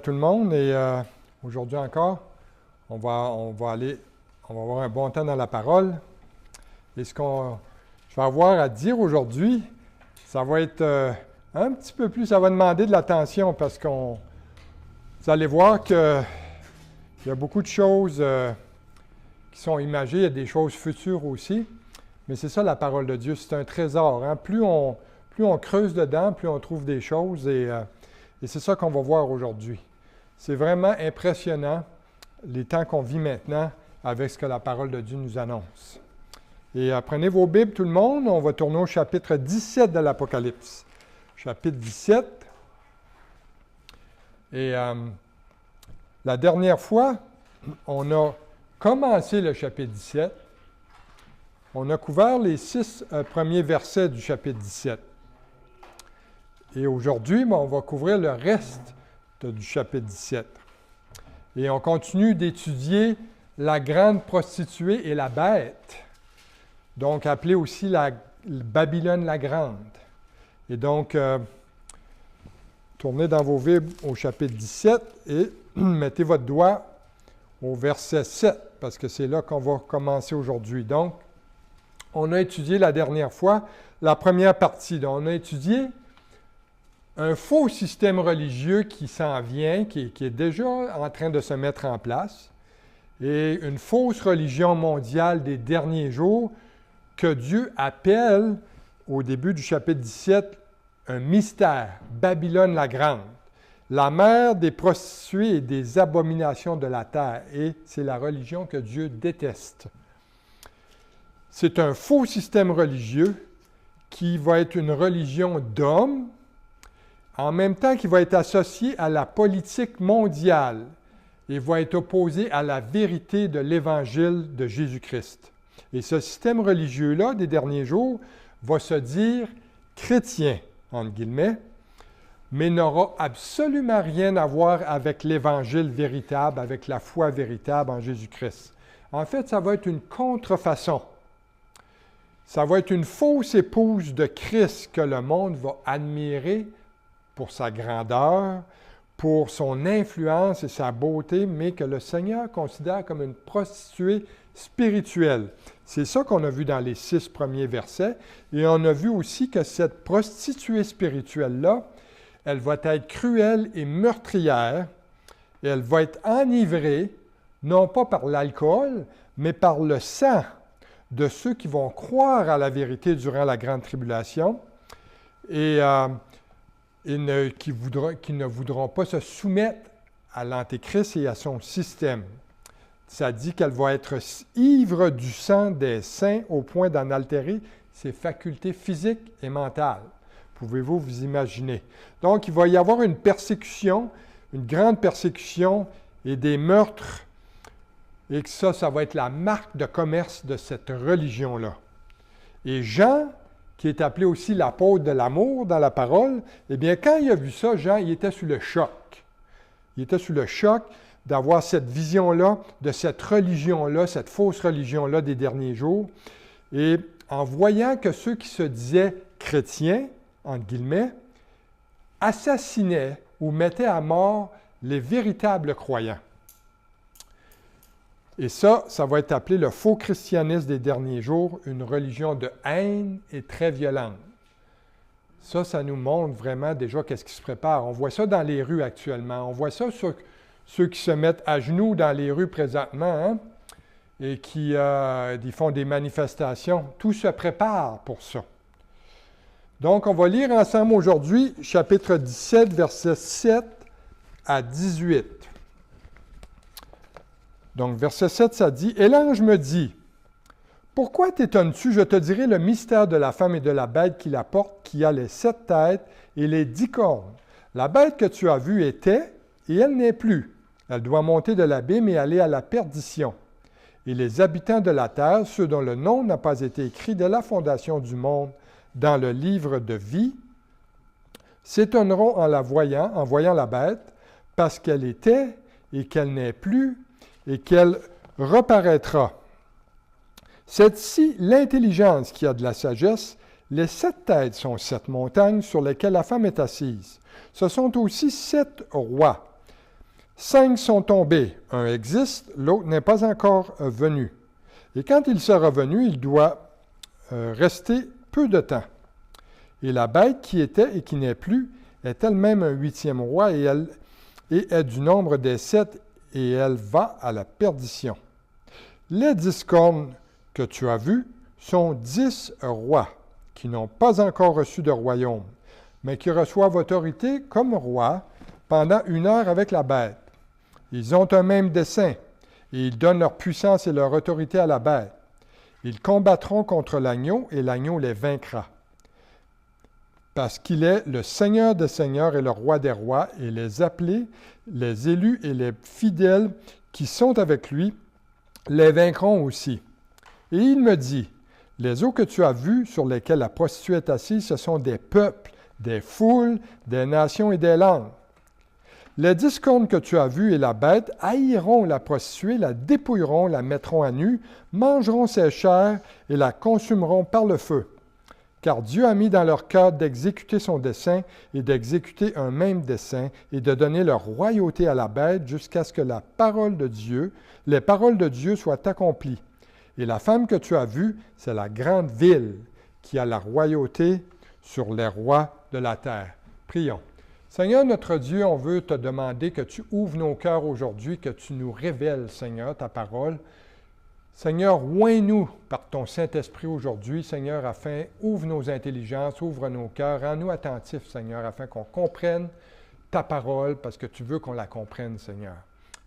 tout le monde. Et aujourd'hui encore, on va avoir un bon temps dans la parole. Et ce qu'on je vais avoir à dire aujourd'hui, ça va être un petit peu plus, ça va demander de l'attention parce vous allez voir qu'il y a beaucoup de choses qui sont imagées, il y a des choses futures aussi. Mais c'est ça la parole de Dieu, c'est un trésor. Hein? Plus on creuse dedans, plus on trouve des choses et c'est ça qu'on va voir aujourd'hui. C'est vraiment impressionnant les temps qu'on vit maintenant avec ce que la parole de Dieu nous annonce. Et prenez vos Bibles tout le monde, on va tourner au chapitre 17 de l'Apocalypse. Chapitre 17. Et la dernière fois, on a commencé le chapitre 17. On a couvert les 6 premiers versets du chapitre 17. Et aujourd'hui, on va couvrir le reste du chapitre 17. Et on continue d'étudier la grande prostituée et la bête, donc appelée aussi la Babylone la Grande. Et donc, tournez dans vos Bibles au chapitre 17 et mettez votre doigt au verset 7, parce que c'est là qu'on va commencer aujourd'hui. Donc, on a étudié la dernière fois la première partie. Donc, on a étudié un faux système religieux qui s'en vient, qui est déjà en train de se mettre en place, et une fausse religion mondiale des derniers jours que Dieu appelle, au début du chapitre 17, un mystère, Babylone la Grande, la mère des prostituées et des abominations de la terre, et c'est la religion que Dieu déteste. C'est un faux système religieux qui va être une religion d'hommes, en même temps qu'il va être associé à la politique mondiale et va être opposé à la vérité de l'Évangile de Jésus-Christ. Et ce système religieux-là, des derniers jours, va se dire chrétien, entre guillemets, mais n'aura absolument rien à voir avec l'Évangile véritable, avec la foi véritable en Jésus-Christ. En fait, ça va être une contrefaçon. Ça va être une fausse épouse de Christ que le monde va admirer pour sa grandeur, pour son influence et sa beauté, mais que le Seigneur considère comme une prostituée spirituelle. C'est ça qu'on a vu dans les 6 premiers versets. Et on a vu aussi que cette prostituée spirituelle-là, elle va être cruelle et meurtrière, et elle va être enivrée, non pas par l'alcool, mais par le sang de ceux qui vont croire à la vérité durant la grande tribulation, et qui ne voudront pas se soumettre à l'Antéchrist et à son système. Ça dit qu'elle va être ivre du sang des saints au point d'en altérer ses facultés physiques et mentales. Pouvez-vous vous imaginer? Donc, il va y avoir une persécution, une grande persécution et des meurtres, et que ça va être la marque de commerce de cette religion-là. Et Jean, qui est appelé aussi l'apôtre de l'amour dans la parole, eh bien, quand il a vu ça, Jean, il était sous le choc. Il était sous le choc d'avoir cette vision-là, de cette religion-là, cette fausse religion-là des derniers jours. Et en voyant que ceux qui se disaient chrétiens, entre guillemets, assassinaient ou mettaient à mort les véritables croyants. Et ça va être appelé le faux christianisme des derniers jours, une religion de haine et très violente. Ça nous montre vraiment déjà qu'est-ce qui se prépare. On voit ça dans les rues actuellement. On voit ça sur ceux qui se mettent à genoux dans les rues présentement, hein, et qui font des manifestations. Tout se prépare pour ça. Donc, on va lire ensemble aujourd'hui, chapitre 17, versets 7 à 18. Donc, verset 7, ça dit « Et l'ange me dit, « Pourquoi t'étonnes-tu? Je te dirai le mystère de la femme et de la bête qui la porte, qui a les 7 têtes et les 10 cornes. La bête que tu as vue était, et elle n'est plus. Elle doit monter de l'abîme et aller à la perdition. Et les habitants de la terre, ceux dont le nom n'a pas été écrit dès la fondation du monde dans le livre de vie, s'étonneront en voyant la bête, parce qu'elle était et qu'elle n'est plus, et qu'elle reparaîtra. C'est ici l'intelligence qui a de la sagesse. Les 7 têtes sont 7 montagnes sur lesquelles la femme est assise. Ce sont aussi 7 rois. 5 sont tombés, un existe, l'autre n'est pas encore venu. Et quand il sera venu, il doit rester peu de temps. Et la bête qui était et qui n'est plus est elle-même un 8e roi et est du nombre des 7 et elle va à la perdition. Les 10 cornes que tu as vues sont 10 rois qui n'ont pas encore reçu de royaume, mais qui reçoivent autorité comme rois pendant 1 heure avec la bête. Ils ont un même dessein, et ils donnent leur puissance et leur autorité à la bête. Ils combattront contre l'agneau, et l'agneau les vaincra. Parce qu'il est le Seigneur des seigneurs et le Roi des rois, et les appelés, les élus et les fidèles qui sont avec lui, les vaincront aussi. Et il me dit, les eaux que tu as vues sur lesquelles la prostituée est assise, ce sont des peuples, des foules, des nations et des langues. Les 10 cornes que tu as vues et la bête haïront la prostituée, la dépouilleront, la mettront à nu, mangeront ses chairs et la consumeront par le feu. Car Dieu a mis dans leur cœur d'exécuter son dessein et d'exécuter un même dessein et de donner leur royauté à la bête jusqu'à ce que les paroles de Dieu soient accomplies. Et la femme que tu as vue, c'est la grande ville qui a la royauté sur les rois de la terre. Prions. Seigneur notre Dieu, on veut te demander que tu ouvres nos cœurs aujourd'hui, que tu nous révèles, Seigneur, ta parole. Seigneur, oins-nous par ton Saint-Esprit aujourd'hui, Seigneur, ouvre nos intelligences, ouvre nos cœurs, rends-nous attentifs, Seigneur, afin qu'on comprenne ta parole, parce que tu veux qu'on la comprenne, Seigneur.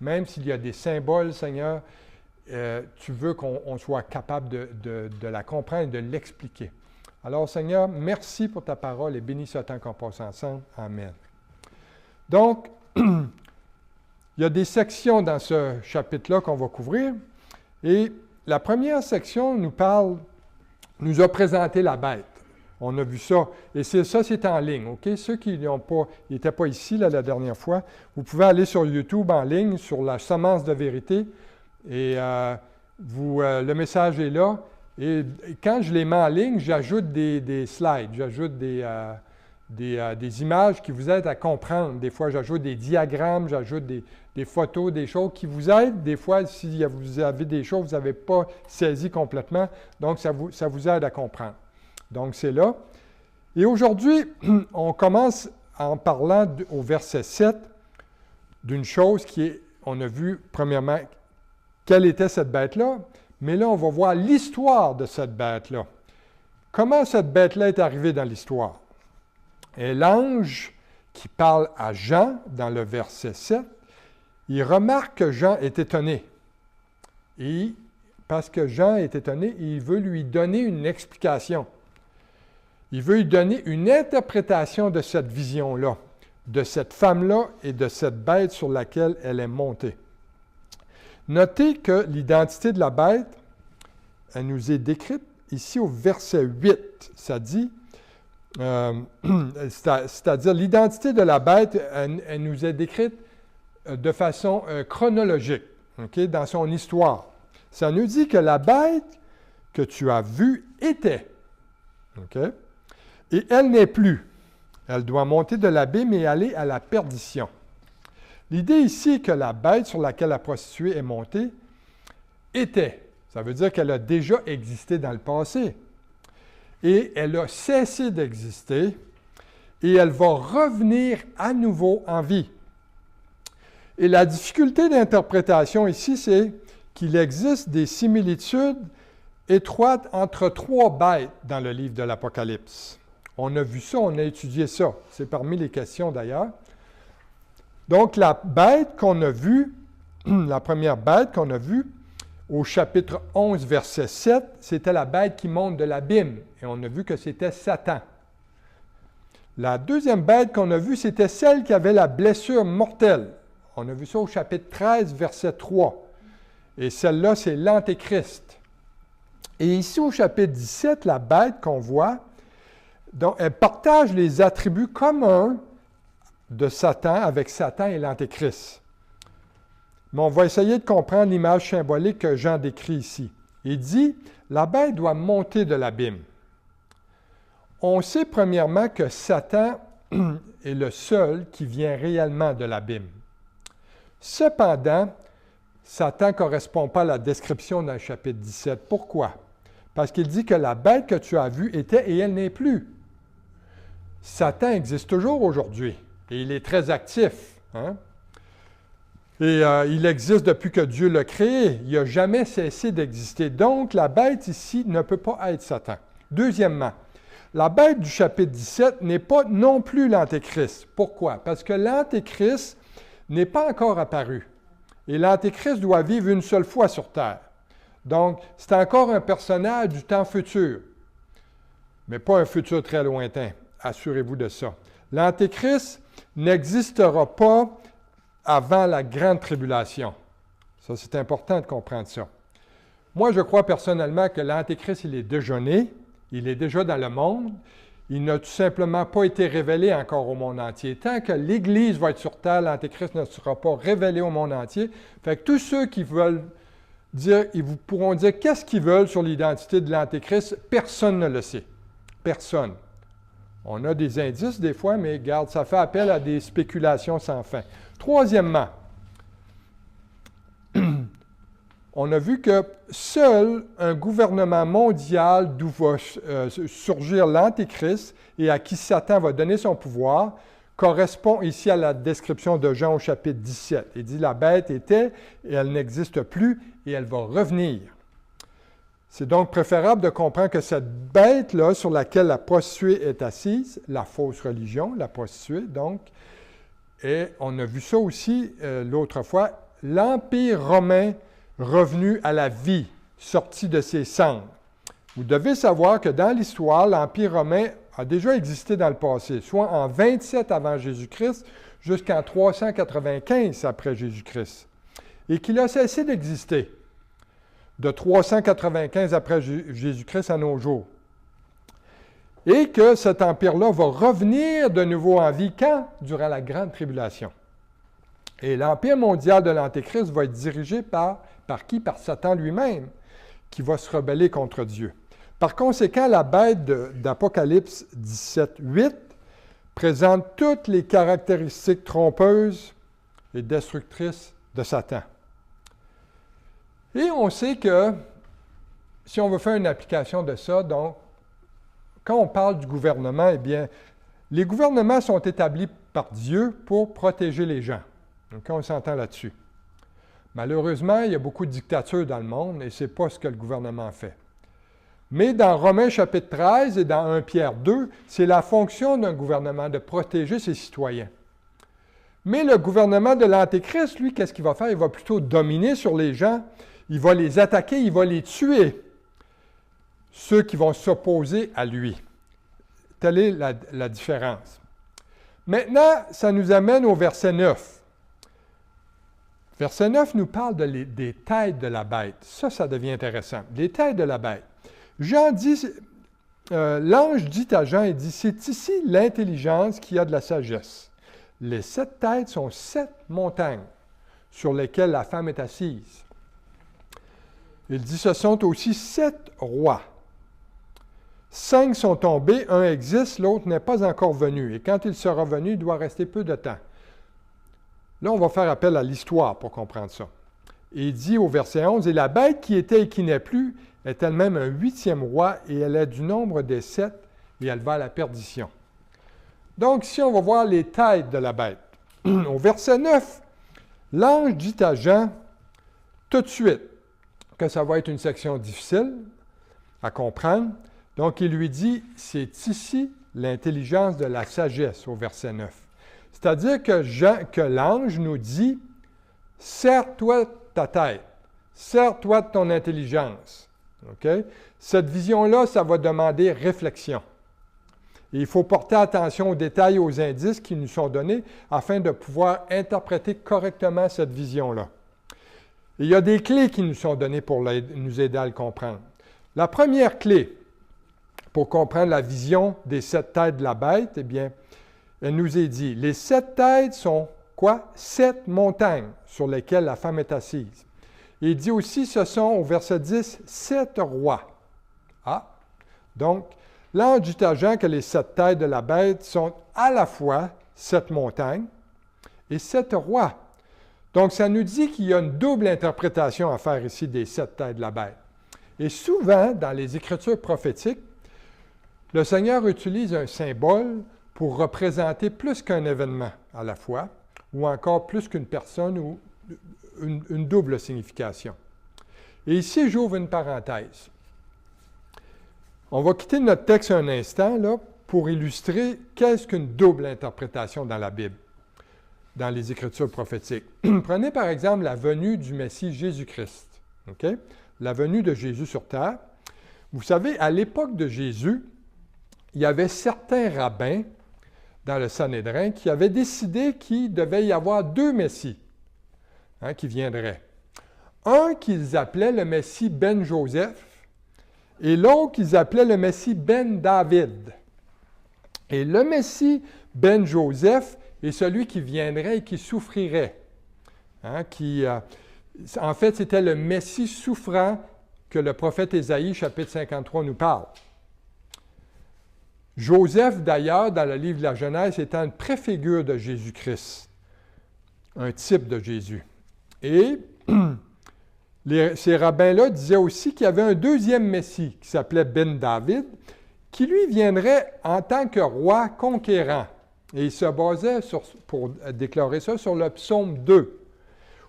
Même s'il y a des symboles, Seigneur, tu veux qu'on soit capable de la comprendre et de l'expliquer. Alors, Seigneur, merci pour ta parole et bénis ce temps qu'on passe ensemble. Amen. Donc, il y a des sections dans ce chapitre-là qu'on va couvrir. Et la première section nous a présenté la bête. On a vu ça. Et c'est en ligne, OK? Ceux qui n'étaient pas ici la dernière fois, vous pouvez aller sur YouTube en ligne, sur la semence de vérité. Et le message est là. Et quand je les mets en ligne, j'ajoute des slides, j'ajoute des images qui vous aident à comprendre. Des fois, j'ajoute des diagrammes, j'ajoute des photos, des choses qui vous aident. Des fois, si vous avez des choses que vous n'avez pas saisies complètement, donc ça vous aide à comprendre. Donc, c'est là. Et aujourd'hui, on commence en parlant au verset 7 d'une chose on a vu premièrement, quelle était cette bête-là, mais là, on va voir l'histoire de cette bête-là. Comment cette bête-là est arrivée dans l'histoire? Et l'ange qui parle à Jean dans le verset 7, il remarque que Jean est étonné. Et parce que Jean est étonné, il veut lui donner une explication. Il veut lui donner une interprétation de cette vision-là, de cette femme-là et de cette bête sur laquelle elle est montée. Notez que l'identité de la bête, elle nous est décrite ici au verset 8. Ça dit, c'est-à-dire l'identité de la bête, elle nous est décrite de façon chronologique, okay, dans son histoire. Ça nous dit que la bête que tu as vue était, okay, et elle n'est plus. Elle doit monter de l'abîme et aller à la perdition. L'idée ici est que la bête sur laquelle la prostituée est montée était. Ça veut dire qu'elle a déjà existé dans le passé. Et elle a cessé d'exister et elle va revenir à nouveau en vie. Et la difficulté d'interprétation ici, c'est qu'il existe des similitudes étroites entre 3 bêtes dans le livre de l'Apocalypse. On a vu ça, on a étudié ça. C'est parmi les questions d'ailleurs. Donc, la bête qu'on a vue, la première bête qu'on a vue, au chapitre 11, verset 7, c'était la bête qui monte de l'abîme. Et on a vu que c'était Satan. La deuxième bête qu'on a vue, c'était celle qui avait la blessure mortelle. On a vu ça au chapitre 13, verset 3. Et celle-là, c'est l'Antéchrist. Et ici, au chapitre 17, la bête qu'on voit, donc, elle partage les attributs communs de Satan avec Satan et l'Antéchrist. Mais on va essayer de comprendre l'image symbolique que Jean décrit ici. Il dit, la bête doit monter de l'abîme. On sait premièrement que Satan est le seul qui vient réellement de l'abîme. Cependant, Satan ne correspond pas à la description dans le chapitre 17. Pourquoi? Parce qu'il dit que la bête que tu as vue était et elle n'est plus. Satan existe toujours aujourd'hui et il est très actif. Hein? Et il existe depuis que Dieu l'a créé. Il n'a jamais cessé d'exister. Donc, la bête ici ne peut pas être Satan. Deuxièmement, la bête du chapitre 17 n'est pas non plus l'Antéchrist. Pourquoi? Parce que l'Antéchrist n'est pas encore apparu. Et l'Antéchrist doit vivre une seule fois sur Terre. Donc, c'est encore un personnage du temps futur, mais pas un futur très lointain. Assurez-vous de ça. L'Antéchrist n'existera pas avant la grande tribulation. Ça, c'est important de comprendre ça. Moi, je crois personnellement que l'Antéchrist, il est déjà né, il est déjà dans le monde, il n'a tout simplement pas été révélé encore au monde entier. Tant que l'Église va être sur terre, l'Antéchrist ne sera pas révélé au monde entier. Fait que tous ceux qui veulent dire, ils vous pourront dire qu'est-ce qu'ils veulent sur l'identité de l'Antéchrist, personne ne le sait. Personne. On a des indices des fois, mais regarde, ça fait appel à des spéculations sans fin. Troisièmement, on a vu que seul un gouvernement mondial d'où va surgir l'Antéchrist et à qui Satan va donner son pouvoir correspond ici à la description de Jean au chapitre 17. Il dit, la bête était et elle n'existe plus et elle va revenir. C'est donc préférable de comprendre que cette bête-là sur laquelle la prostituée est assise, la fausse religion, la prostituée donc, et on a vu ça aussi l'autre fois, l'Empire romain revenu à la vie, sorti de ses cendres. Vous devez savoir que dans l'histoire, l'Empire romain a déjà existé dans le passé, soit en 27 avant Jésus-Christ jusqu'en 395 après Jésus-Christ, et qu'il a cessé d'exister de 395 après Jésus-Christ à nos jours. Et que cet empire-là va revenir de nouveau en vie quand? Durant la grande tribulation. Et l'empire mondial de l'Antéchrist va être dirigé par qui? Par Satan lui-même, qui va se rebeller contre Dieu. Par conséquent, la bête d'Apocalypse 17, 8 présente toutes les caractéristiques trompeuses et destructrices de Satan. Et on sait que, si on veut faire une application de ça, donc, quand on parle du gouvernement, eh bien, les gouvernements sont établis par Dieu pour protéger les gens. Donc, on s'entend là-dessus. Malheureusement, il y a beaucoup de dictatures dans le monde et ce n'est pas ce que le gouvernement fait. Mais dans Romains chapitre 13 et dans 1 Pierre 2, c'est la fonction d'un gouvernement de protéger ses citoyens. Mais le gouvernement de l'Antéchrist, lui, qu'est-ce qu'il va faire? Il va plutôt dominer sur les gens, il va les attaquer, il va les tuer, ceux qui vont s'opposer à lui. Telle est la différence. Maintenant, ça nous amène au verset 9. Verset 9 nous parle des têtes de la bête. Ça devient intéressant. Les têtes de la bête. Jean dit, l'ange dit à Jean, il dit, c'est ici l'intelligence qui a de la sagesse. Les 7 têtes sont 7 montagnes sur lesquelles la femme est assise. Il dit, ce sont aussi 7 rois. 5 sont tombés, un existe, l'autre n'est pas encore venu. Et quand il sera venu, il doit rester peu de temps. Là, on va faire appel à l'histoire pour comprendre ça. Et il dit au verset 11, « Et la bête qui était et qui n'est plus est elle-même un 8e roi, et elle est du nombre des 7, et elle va à la perdition. » Donc, ici, on va voir les têtes de la bête. Au verset 9, l'ange dit à Jean, tout de suite, que ça va être une section difficile à comprendre. Donc, il lui dit, c'est ici l'intelligence de la sagesse, au verset 9. C'est-à-dire que l'ange nous dit, serre-toi ta tête, serre-toi de ton intelligence. Okay? Cette vision-là, ça va demander réflexion. Et il faut porter attention aux détails, aux indices qui nous sont donnés afin de pouvoir interpréter correctement cette vision-là. Et il y a des clés qui nous sont données pour nous aider à le comprendre. La première clé pour comprendre la vision des 7 têtes de la bête, eh bien, elle nous est dit, les 7 têtes sont quoi? 7 montagnes sur lesquelles la femme est assise. Et il dit aussi, ce sont, au verset 10, 7 rois. Ah! Donc, l'ange dit à Jean que les 7 têtes de la bête sont à la fois 7 montagnes et 7 rois. Donc, ça nous dit qu'il y a une double interprétation à faire ici des 7 têtes de la bête. Et souvent, dans les Écritures prophétiques, le Seigneur utilise un symbole pour représenter plus qu'un événement à la fois, ou encore plus qu'une personne, ou une double signification. Et ici, j'ouvre une parenthèse. On va quitter notre texte un instant là, pour illustrer qu'est-ce qu'une double interprétation dans la Bible, dans les Écritures prophétiques. Prenez par exemple la venue du Messie Jésus-Christ. Okay? La venue de Jésus sur terre. Vous savez, à l'époque de Jésus, il y avait certains rabbins dans le Sanhédrin qui avaient décidé qu'il devait y avoir 2 Messies qui viendraient. Un qu'ils appelaient le Messie Ben Joseph et l'autre qu'ils appelaient le Messie Ben David. Et le Messie Ben Joseph est celui qui viendrait et qui souffrirait. En fait, c'était le Messie souffrant que le prophète Ésaïe, chapitre 53, nous parle. Joseph, d'ailleurs, dans le livre de la Genèse, étant une préfigure de Jésus-Christ, un type de Jésus. Et ces rabbins-là disaient aussi qu'il y avait un deuxième Messie qui s'appelait Ben David, qui lui viendrait en tant que roi conquérant. Et il se basait, pour déclarer ça, sur le psaume 2,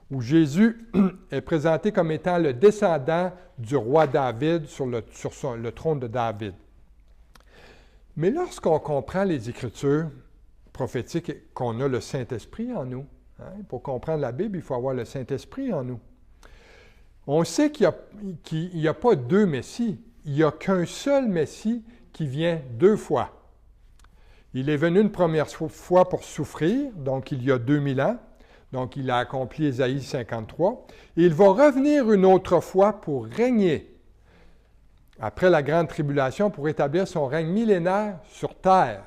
où Jésus est présenté comme étant le descendant du roi David sur le trône de David. Mais lorsqu'on comprend les Écritures prophétiques, qu'on a le Saint-Esprit en nous, pour comprendre la Bible, il faut avoir le Saint-Esprit en nous. On sait qu'il n'y a pas 2 Messies, il n'y a qu'un seul Messie qui vient 2 fois. Il est venu une première fois pour souffrir, donc il y a 2000 ans, donc il a accompli Ésaïe 53, et il va revenir une autre fois pour régner, après la grande tribulation, pour établir son règne millénaire sur terre.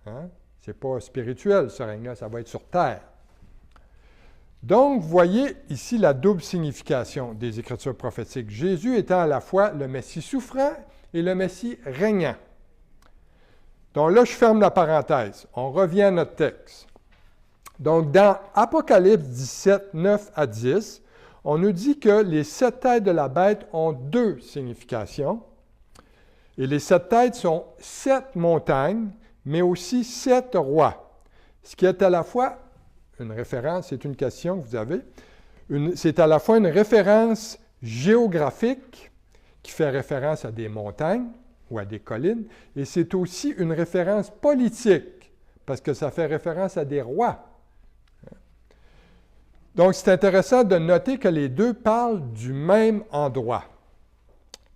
Ce n'est pas spirituel, ce règne-là, ça va être sur terre. Donc, vous voyez ici la double signification des Écritures prophétiques. Jésus étant à la fois le Messie souffrant et le Messie régnant. Donc là, je ferme la parenthèse. On revient à notre texte. Donc, dans Apocalypse 17, 9 à 10, on nous dit que les 7 têtes de la bête ont 2 significations. Et les 7 têtes sont 7 montagnes, mais aussi 7 rois. Ce qui est à la fois une référence, c'est une question que vous avez, c'est à la fois une référence géographique qui fait référence à des montagnes ou à des collines, et c'est aussi une référence politique, parce que ça fait référence à des rois. Donc, c'est intéressant de noter que les 2 parlent du même endroit.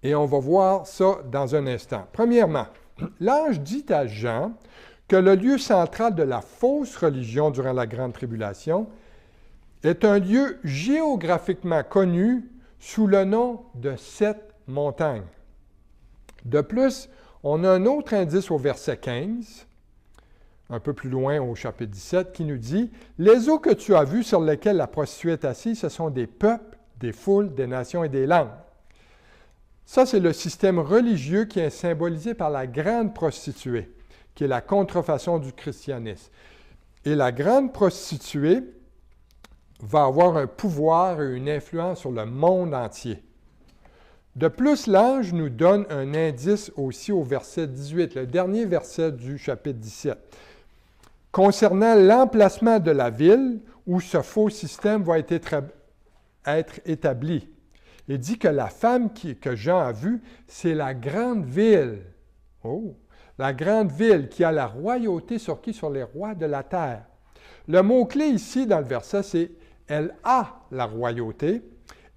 Et on va voir ça dans un instant. Premièrement, l'ange dit à Jean que le lieu central de la fausse religion durant la Grande Tribulation est un lieu géographiquement connu sous le nom de 7 montagnes. De plus, on a un autre indice au verset 15, un peu plus loin au chapitre 17, qui nous dit « Les eaux que tu as vues sur lesquelles la prostituée est assise, ce sont des peuples, des foules, des nations et des langues. » Ça, c'est le système religieux qui est symbolisé par la grande prostituée, qui est la contrefaçon du christianisme. Et la grande prostituée va avoir un pouvoir et une influence sur le monde entier. De plus, l'ange nous donne un indice aussi au verset 18, le dernier verset du chapitre 17, concernant l'emplacement de la ville où ce faux système va être établi. Il dit que la femme que Jean a vue, c'est la grande ville. Oh! La grande ville qui a la royauté sur qui? Sur les rois de la terre. Le mot-clé ici dans le verset, c'est « elle a la royauté,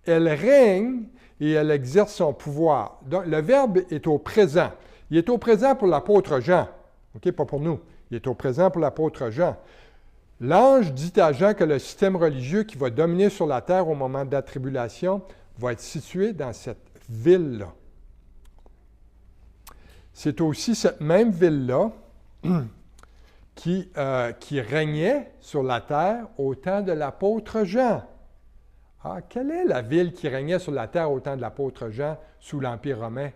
elle règne et elle exerce son pouvoir ». Donc, le verbe est au présent. Il est au présent pour l'apôtre Jean. OK, pas pour nous. Il est au présent pour l'apôtre Jean. L'ange dit à Jean que le système religieux qui va dominer sur la terre au moment de la tribulation va être situé dans cette ville-là. C'est aussi cette même ville-là qui régnait sur la terre au temps de l'apôtre Jean. Ah, quelle est la ville qui régnait sur la terre au temps de l'apôtre Jean sous l'Empire romain?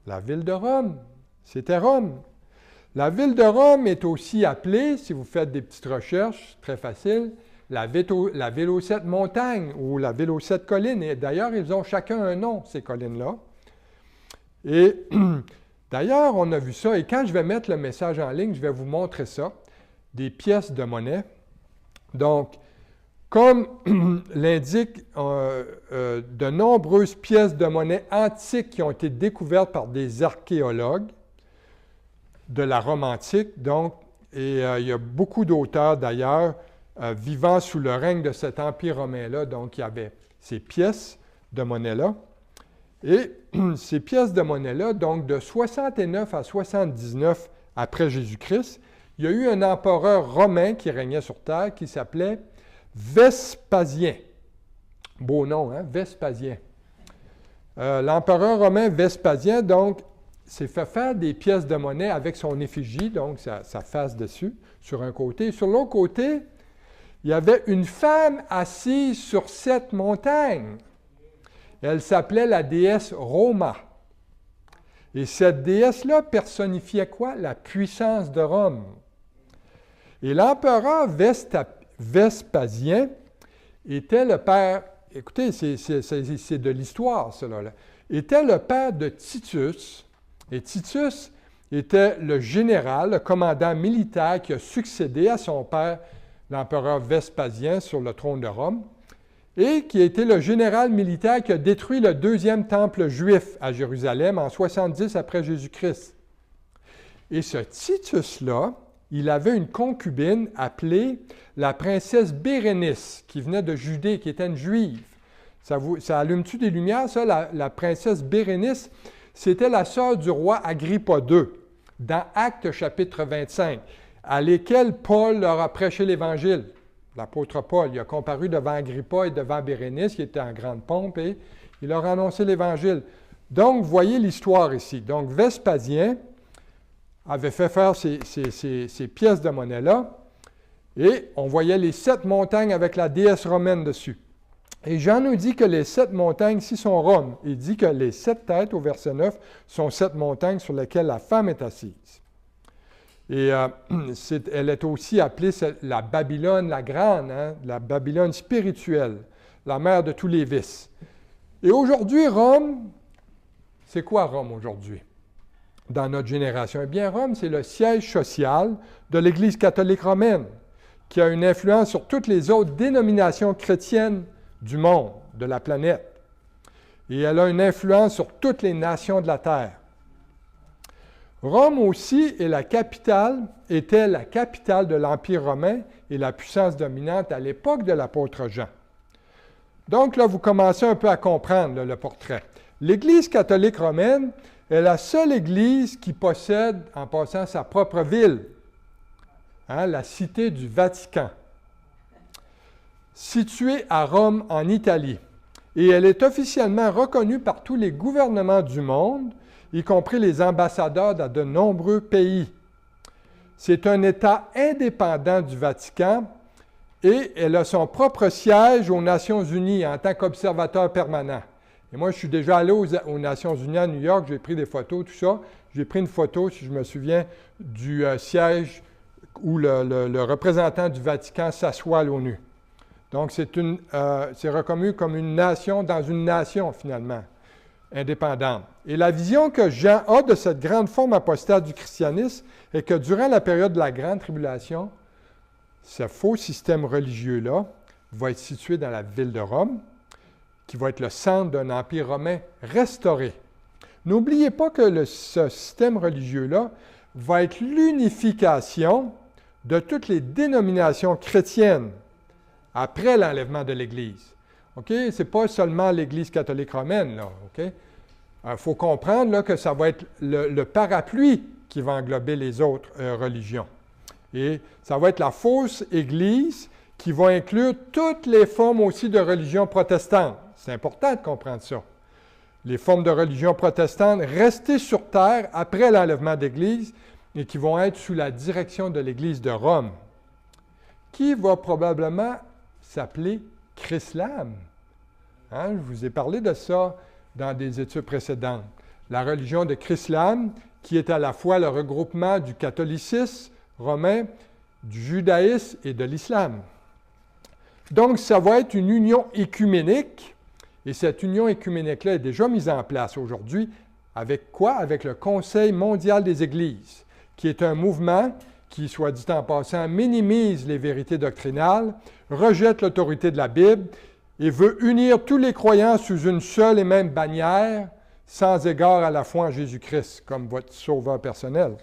La ville de Rome. C'était Rome. La ville de Rome est aussi appelée, si vous faites des petites recherches, très facile, la Vélocète montagne ou la Vélocète colline. Et d'ailleurs, ils ont chacun un nom, ces collines-là. Et d'ailleurs, on a vu ça. Et quand je vais mettre le message en ligne, je vais vous montrer ça, des pièces de monnaie. Donc, comme l'indique de nombreuses pièces de monnaie antiques qui ont été découvertes par des archéologues de la Rome antique. Donc, et il y a beaucoup d'auteurs d'ailleurs vivant sous le règne de cet empire romain-là. Donc, il y avait ces pièces de monnaie-là. Et ces pièces de monnaie-là, donc de 69 à 79 après Jésus-Christ, il y a eu un empereur romain qui régnait sur terre qui s'appelait Vespasien. Beau nom, hein? Vespasien. L'empereur romain Vespasien, donc, s'est fait faire des pièces de monnaie avec son effigie, donc sa face dessus, sur un côté. Sur l'autre côté, il y avait une femme assise sur cette montagne. Elle s'appelait la déesse Roma. Et cette déesse-là personnifiait quoi? La puissance de Rome. Et l'empereur Vespasien était le père, écoutez, c'est de l'histoire, cela, là, était le père de Titus. Et Titus était le général, le commandant militaire qui a succédé à son père, l'empereur Vespasien, sur le trône de Rome, et qui a été le général militaire qui a détruit le deuxième temple juif à Jérusalem en 70 après Jésus-Christ. Et ce Titus-là, il avait une concubine appelée la princesse Bérénice, qui venait de Judée, qui était une juive. Ça allume-tu des lumières, ça? La princesse Bérénice, c'était la sœur du roi Agrippa II, dans Actes chapitre 25, à lesquels Paul leur a prêché l'Évangile. L'apôtre Paul, il a comparu devant Agrippa et devant Bérénice, qui était en grande pompe, et il leur a annoncé l'Évangile. Donc, vous voyez l'histoire ici. Donc, Vespasien avait fait faire ces pièces de monnaie-là, et on voyait les 7 montagnes avec la déesse romaine dessus. Et Jean nous dit que les 7 montagnes ici sont Rome. Il dit que les 7 têtes, au verset 9, sont 7 montagnes sur lesquelles la femme est assise. Et elle est aussi appelée la Babylone la grande, hein, la Babylone spirituelle, la mère de tous les vices. Et aujourd'hui, Rome, c'est quoi Rome aujourd'hui, dans notre génération? Eh bien, Rome, c'est le siège social de l'Église catholique romaine, qui a une influence sur toutes les autres dénominations chrétiennes du monde, de la planète. Et elle a une influence sur toutes les nations de la terre. Rome aussi était la capitale de l'Empire romain et la puissance dominante à l'époque de l'apôtre Jean. Donc là, vous commencez un peu à comprendre le portrait. L'Église catholique romaine est la seule Église qui possède, en passant, sa propre ville, hein, la cité du Vatican, située à Rome, en Italie. Et elle est officiellement reconnue par tous les gouvernements du monde, y compris les ambassadeurs dans de nombreux pays. C'est un État indépendant du Vatican et elle a son propre siège aux Nations unies en tant qu'observateur permanent. Et moi, je suis déjà allé aux Nations unies à New York, j'ai pris des photos, tout ça. J'ai pris une photo, si je me souviens, du siège où le représentant du Vatican s'assoit à l'ONU. Donc, c'est reconnu comme une nation dans une nation, finalement, indépendante. Et la vision que Jean a de cette grande forme apostate du christianisme est que durant la période de la Grande Tribulation, ce faux système religieux-là va être situé dans la ville de Rome, qui va être le centre d'un empire romain restauré. N'oubliez pas que ce système religieux-là va être l'unification de toutes les dénominations chrétiennes après l'enlèvement de l'Église. OK? Ce n'est pas seulement l'Église catholique romaine, là. OK? Il faut comprendre là, que ça va être le parapluie qui va englober les autres religions. Et ça va être la fausse Église qui va inclure toutes les formes aussi de religion protestante. C'est important de comprendre ça. Les formes de religion protestante restées sur terre après l'enlèvement d'Église et qui vont être sous la direction de l'Église de Rome, qui va probablement s'appeler Chrislam. Hein? Je vous ai parlé de ça dans des études précédentes. La religion de Chrislam, qui est à la fois le regroupement du catholicisme romain, du judaïsme et de l'islam. Donc, ça va être une union écuménique, et cette union écuménique-là est déjà mise en place aujourd'hui. Avec quoi? Avec le Conseil mondial des Églises, qui est un mouvement qui, soit dit en passant, minimise les vérités doctrinales, rejette l'autorité de la Bible et veut unir tous les croyants sous une seule et même bannière, sans égard à la foi en Jésus-Christ, comme votre sauveur personnel.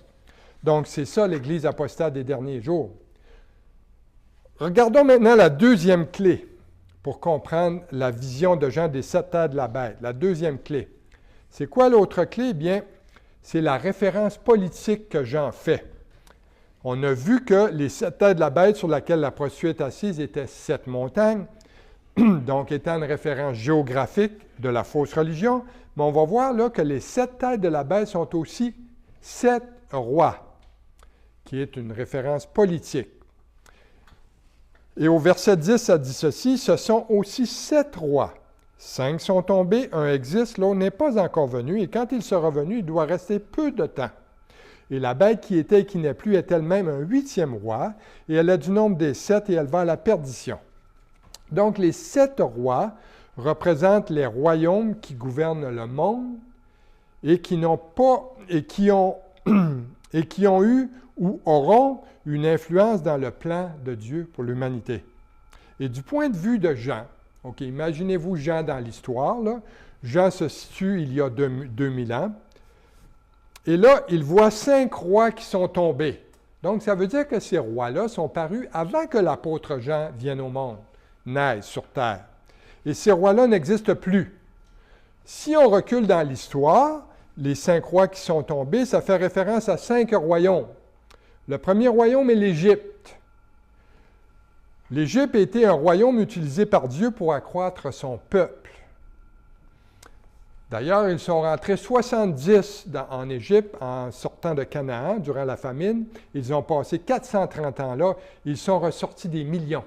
Donc, c'est ça l'Église apostate des derniers jours. Regardons maintenant la deuxième clé pour comprendre la vision de Jean des 7 têtes de la bête. La deuxième clé. C'est quoi l'autre clé? Eh bien, c'est la référence politique que Jean fait. On a vu que les 7 têtes de la bête sur laquelle la prostituée est assise étaient 7 montagnes, donc étant une référence géographique de la fausse religion, mais on va voir là que les 7 têtes de la bête sont aussi 7 rois, qui est une référence politique. Et au verset 10, ça dit ceci, ce sont aussi 7 rois. 5 sont tombés, un existe, l'autre n'est pas encore venu, et quand il sera venu, il doit rester peu de temps. Et la bête qui était et qui n'est plus est elle-même un 8e roi, et elle est du nombre des 7, et elle va à la perdition. Donc, les 7 rois représentent les royaumes qui gouvernent le monde et qui n'ont pas, et qui ont eu ou auront une influence dans le plan de Dieu pour l'humanité. Et du point de vue de Jean, imaginez-vous Jean dans l'histoire, là. Jean se situe il y a 2000 ans, et là, il voit 5 rois qui sont tombés. Donc, ça veut dire que ces rois-là sont parus avant que l'apôtre Jean vienne au monde, naisse sur terre. Et ces rois-là n'existent plus. Si on recule dans l'histoire, les 5 rois qui sont tombés, ça fait référence à 5 royaumes. Le premier royaume est l'Égypte. L'Égypte était un royaume utilisé par Dieu pour accroître son peuple. D'ailleurs, ils sont rentrés 70 en Égypte en sortant de Canaan durant la famine. Ils ont passé 430 ans là. Ils sont ressortis des millions.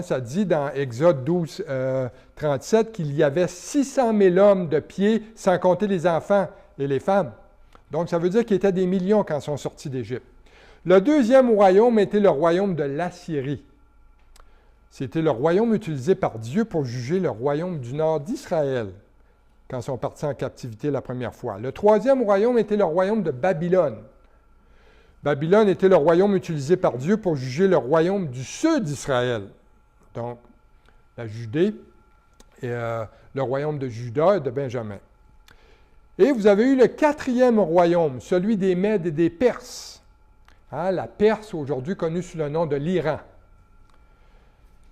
Ça dit dans Exode 12, 37 qu'il y avait 600 000 hommes de pied, sans compter les enfants et les femmes. Donc, ça veut dire qu'il y était des millions quand ils sont sortis d'Égypte. Le deuxième royaume était le royaume de l'Assyrie. C'était le royaume utilisé par Dieu pour juger le royaume du nord d'Israël, quand ils sont partis en captivité la première fois. Le troisième royaume était le royaume de Babylone. Babylone était le royaume utilisé par Dieu pour juger le royaume du sud d'Israël. Donc, la Judée et le royaume de Juda et de Benjamin. Et vous avez eu le quatrième royaume, celui des Mèdes et des Perses. La Perse, aujourd'hui connue sous le nom de l'Iran.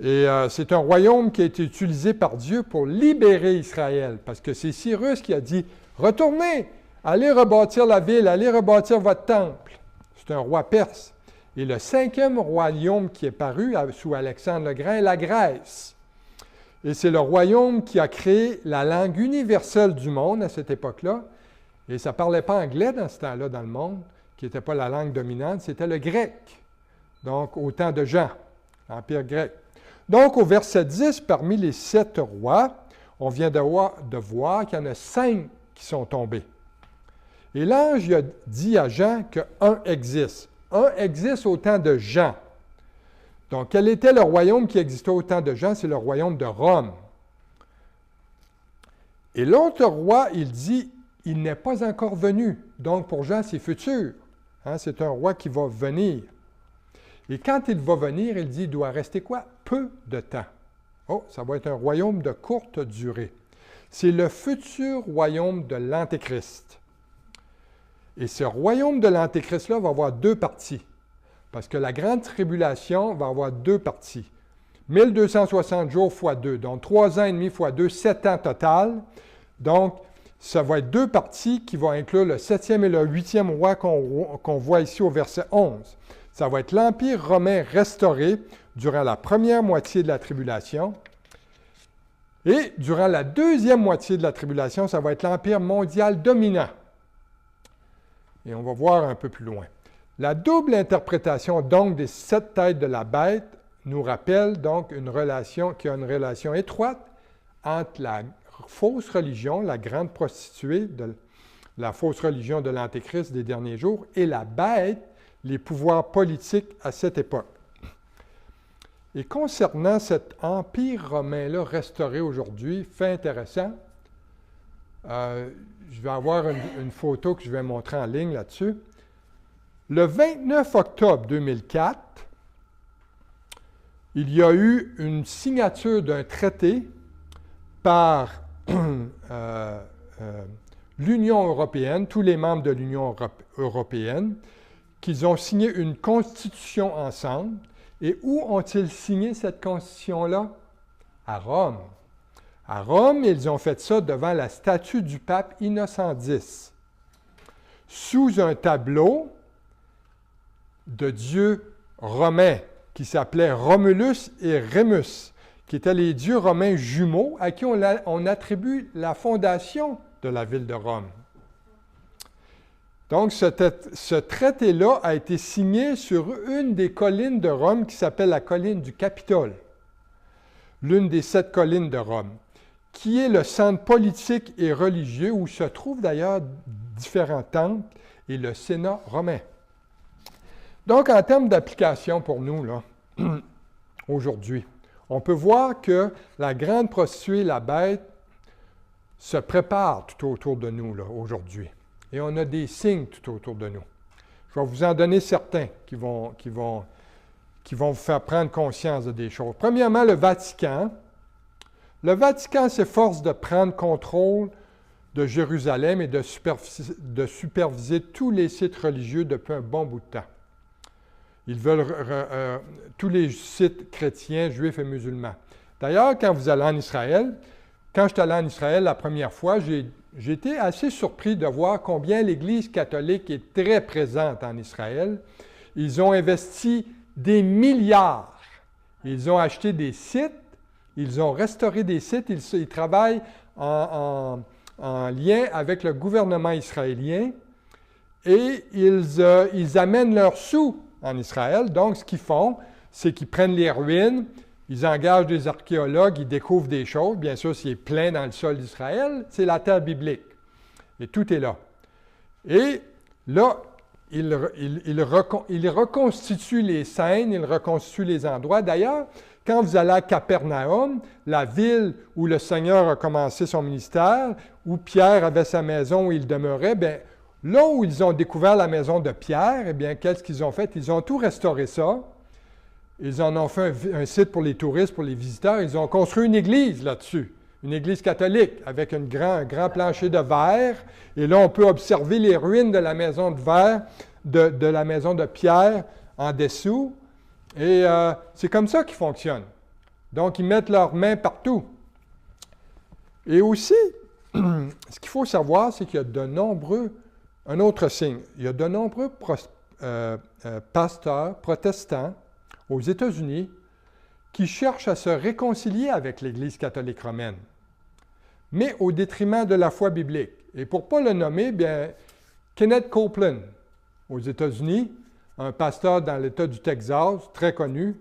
Et c'est un royaume qui a été utilisé par Dieu pour libérer Israël, parce que c'est Cyrus qui a dit « Retournez, allez rebâtir la ville, allez rebâtir votre temple. » C'est un roi perse. Et le 5e royaume qui est paru sous Alexandre le Grand est la Grèce. Et c'est le royaume qui a créé la langue universelle du monde à cette époque-là. Et ça ne parlait pas anglais dans ce temps-là dans le monde, qui n'était pas la langue dominante, c'était le grec. Donc, au temps de Jean, l'Empire grec. Donc, au verset 10, parmi les 7 rois, on vient de voir qu'il y en a 5 qui sont tombés. Et l'ange a dit à Jean qu'un existe. Un existe au temps de Jean. Donc, quel était le royaume qui existait au temps de Jean? C'est le royaume de Rome. Et l'autre roi, il dit, il n'est pas encore venu. Donc, pour Jean, c'est futur. C'est un roi qui va venir. Et quand il va venir, il dit, il doit rester quoi? Peu de temps. Oh, ça va être un royaume de courte durée. C'est le futur royaume de l'Antéchrist. Et ce royaume de l'Antéchrist-là va avoir 2 parties. Parce que la grande tribulation va avoir 2 parties. 1260 jours fois 2, donc 3 ans et demi fois 2, 7 ans total. Donc, ça va être 2 parties qui vont inclure le 7e et le 8e roi qu'on voit ici au verset 11. Ça va être l'Empire romain restauré durant la première moitié de la tribulation. Et durant la deuxième moitié de la tribulation, ça va être l'Empire mondial dominant. Et on va voir un peu plus loin. La double interprétation donc des 7 têtes de la bête nous rappelle donc une relation qui a une relation étroite entre la fausse religion, la grande prostituée, la fausse religion de l'Antéchrist des derniers jours, et la bête, les pouvoirs politiques à cette époque. Et concernant cet empire romain-là restauré aujourd'hui, fait intéressant, je vais avoir une photo que je vais montrer en ligne là-dessus. Le 29 octobre 2004, il y a eu une signature d'un traité par l'Union européenne, tous les membres de l'Union européenne, qu'ils ont signé une constitution ensemble. Et où ont-ils signé cette constitution-là? À Rome. À Rome, ils ont fait ça devant la statue du pape Innocent X, sous un tableau de dieux romains qui s'appelaient Romulus et Rémus, qui étaient les dieux romains jumeaux à qui on attribue la fondation de la ville de Rome. Donc, ce traité-là a été signé sur une des collines de Rome qui s'appelle la colline du Capitole, l'une des 7 collines de Rome, qui est le centre politique et religieux où se trouvent d'ailleurs différents temples et le Sénat romain. Donc, en termes d'application pour nous, là, aujourd'hui, on peut voir que la grande prostituée, la bête, se prépare tout autour de nous, là, aujourd'hui. Et on a des signes tout autour de nous. Je vais vous en donner certains qui vont vous faire prendre conscience de des choses. Premièrement, le Vatican. Le Vatican s'efforce de prendre contrôle de Jérusalem et de superviser tous les sites religieux depuis un bon bout de temps. Ils veulent tous les sites chrétiens, juifs et musulmans. D'ailleurs, quand vous allez en Israël, quand je suis allé en Israël la première fois, j'ai été assez surpris de voir combien l'Église catholique est très présente en Israël. Ils ont investi des milliards. Ils ont acheté des sites, ils ont restauré des sites, ils travaillent en lien avec le gouvernement israélien et ils amènent leurs sous en Israël. Donc, ce qu'ils font, c'est qu'ils prennent les ruines, ils engagent des archéologues, ils découvrent des choses. Bien sûr, c'est plein dans le sol d'Israël, c'est la terre biblique. Et tout est là. Et là, ils reconstituent les scènes, ils reconstituent les endroits. D'ailleurs, quand vous allez à Capernaum, la ville où le Seigneur a commencé son ministère, où Pierre avait sa maison où il demeurait, bien, là où ils ont découvert la maison de Pierre, eh bien, qu'est-ce qu'ils ont fait? Ils ont tout restauré ça. Ils en ont fait un site pour les touristes, pour les visiteurs. Ils ont construit une église là-dessus, une église catholique avec un grand plancher de verre. Et là, on peut observer les ruines de la maison de verre, de la maison de Pierre en dessous. Et c'est comme ça qu'ils fonctionnent. Donc, ils mettent leurs mains partout. Et aussi, ce qu'il faut savoir, c'est qu'il y a de nombreux, un autre signe, il y a de nombreux pasteurs protestants aux États-Unis qui cherchent à se réconcilier avec l'Église catholique romaine, mais au détriment de la foi biblique. Et pour ne pas le nommer, bien, Kenneth Copeland, aux États-Unis, un pasteur dans l'État du Texas, très connu,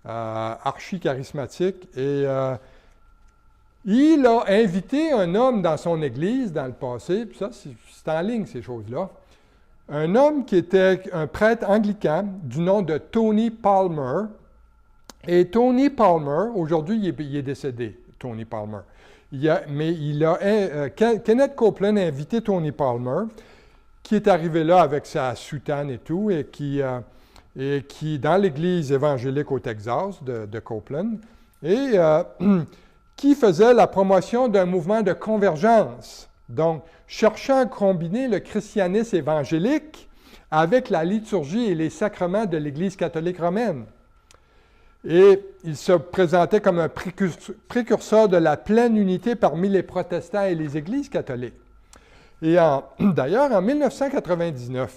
archi-charismatique, et il a invité un homme dans son église dans le passé, puis ça, c'est en ligne ces choses-là, un homme qui était un prêtre anglican du nom de Tony Palmer. Et Tony Palmer, aujourd'hui, il est décédé, Tony Palmer. Kenneth Copeland a invité Tony Palmer, qui est arrivé là avec sa soutane et tout, et qui dans l'église évangélique au Texas de Copeland, et qui faisait la promotion d'un mouvement de convergence. Donc, cherchant à combiner le christianisme évangélique avec la liturgie et les sacrements de l'Église catholique romaine. Et il se présentait comme un précurseur de la pleine unité parmi les protestants et les églises catholiques. Et d'ailleurs, en 1999,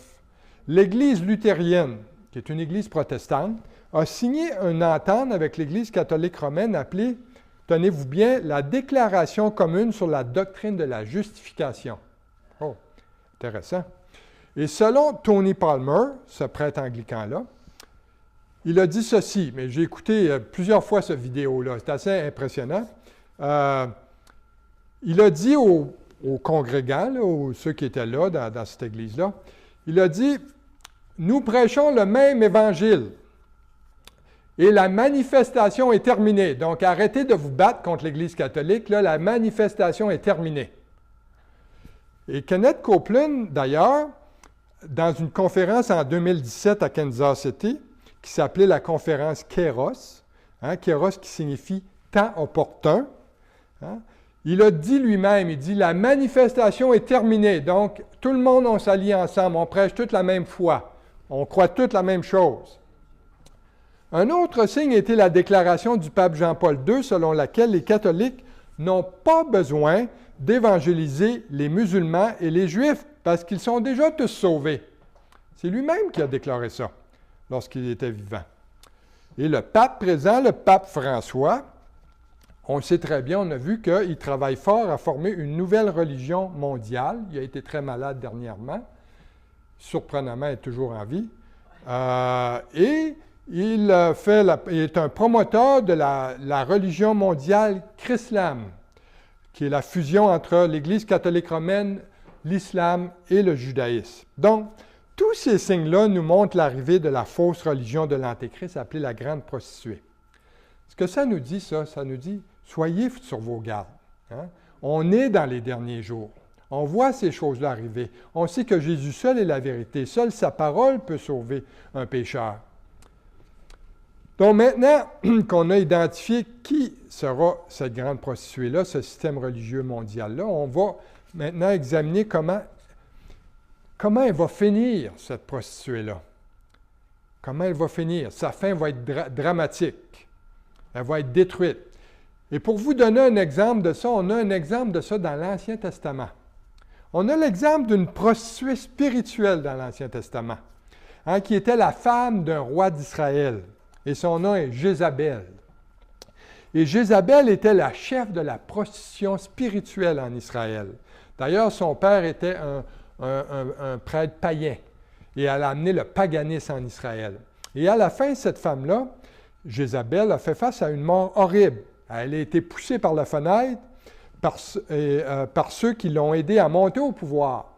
l'Église luthérienne, qui est une église protestante, a signé une entente avec l'Église catholique romaine appelée, tenez-vous bien, la Déclaration commune sur la doctrine de la justification. Oh, intéressant. Et selon Tony Palmer, ce prêtre anglican-là, il a dit ceci, mais j'ai écouté plusieurs fois cette vidéo-là, c'est assez impressionnant. Il a dit aux congrégants, là, ceux qui étaient là dans cette église-là, il a dit « Nous prêchons le même évangile Et la manifestation est terminée. Donc, arrêtez de vous battre contre l'Église catholique. Là, la manifestation est terminée. Et Kenneth Copeland, d'ailleurs, dans une conférence en 2017 à Kansas City, qui s'appelait la conférence Kéros, Kéros qui signifie « temps opportun », il a dit lui-même, il dit « La manifestation est terminée, donc tout le monde, on s'allie ensemble, on prêche toute la même foi, on croit toute la même chose. » Un autre signe était la déclaration du pape Jean-Paul II, selon laquelle les catholiques n'ont pas besoin d'évangéliser les musulmans et les juifs, parce qu'ils sont déjà tous sauvés. C'est lui-même qui a déclaré ça, lorsqu'il était vivant. Et le pape présent, le pape François, on le sait très bien, on a vu qu'il travaille fort à former une nouvelle religion mondiale. Il a été très malade dernièrement. Surprenamment, il est toujours en vie. Et il est un promoteur de la religion mondiale Chrislam, qui est la fusion entre l'Église catholique romaine, l'islam et le judaïsme. Donc, tous ces signes-là nous montrent l'arrivée de la fausse religion de l'Antéchrist, appelée la grande prostituée. Ce que ça nous dit, ça nous dit, soyez sur vos gardes. On est dans les derniers jours. On voit ces choses-là arriver. On sait que Jésus seul est la vérité. Seule sa parole peut sauver un pécheur. Donc maintenant qu'on a identifié qui sera cette grande prostituée-là, ce système religieux mondial-là, on va maintenant examiner comment elle va finir, cette prostituée-là. Comment elle va finir? Sa fin va être dramatique. Elle va être détruite. Et pour vous donner un exemple de ça, on a un exemple de ça dans l'Ancien Testament. On a l'exemple d'une prostituée spirituelle dans l'Ancien Testament, qui était la femme d'un roi d'Israël. Et son nom est Jézabel. Et Jézabel était la chef de la prostitution spirituelle en Israël. D'ailleurs, son père était un prêtre païen. Et elle a amené le paganisme en Israël. Et à la fin, cette femme-là, Jézabel, a fait face à une mort horrible. Elle a été poussée par la fenêtre par ceux qui l'ont aidée à monter au pouvoir.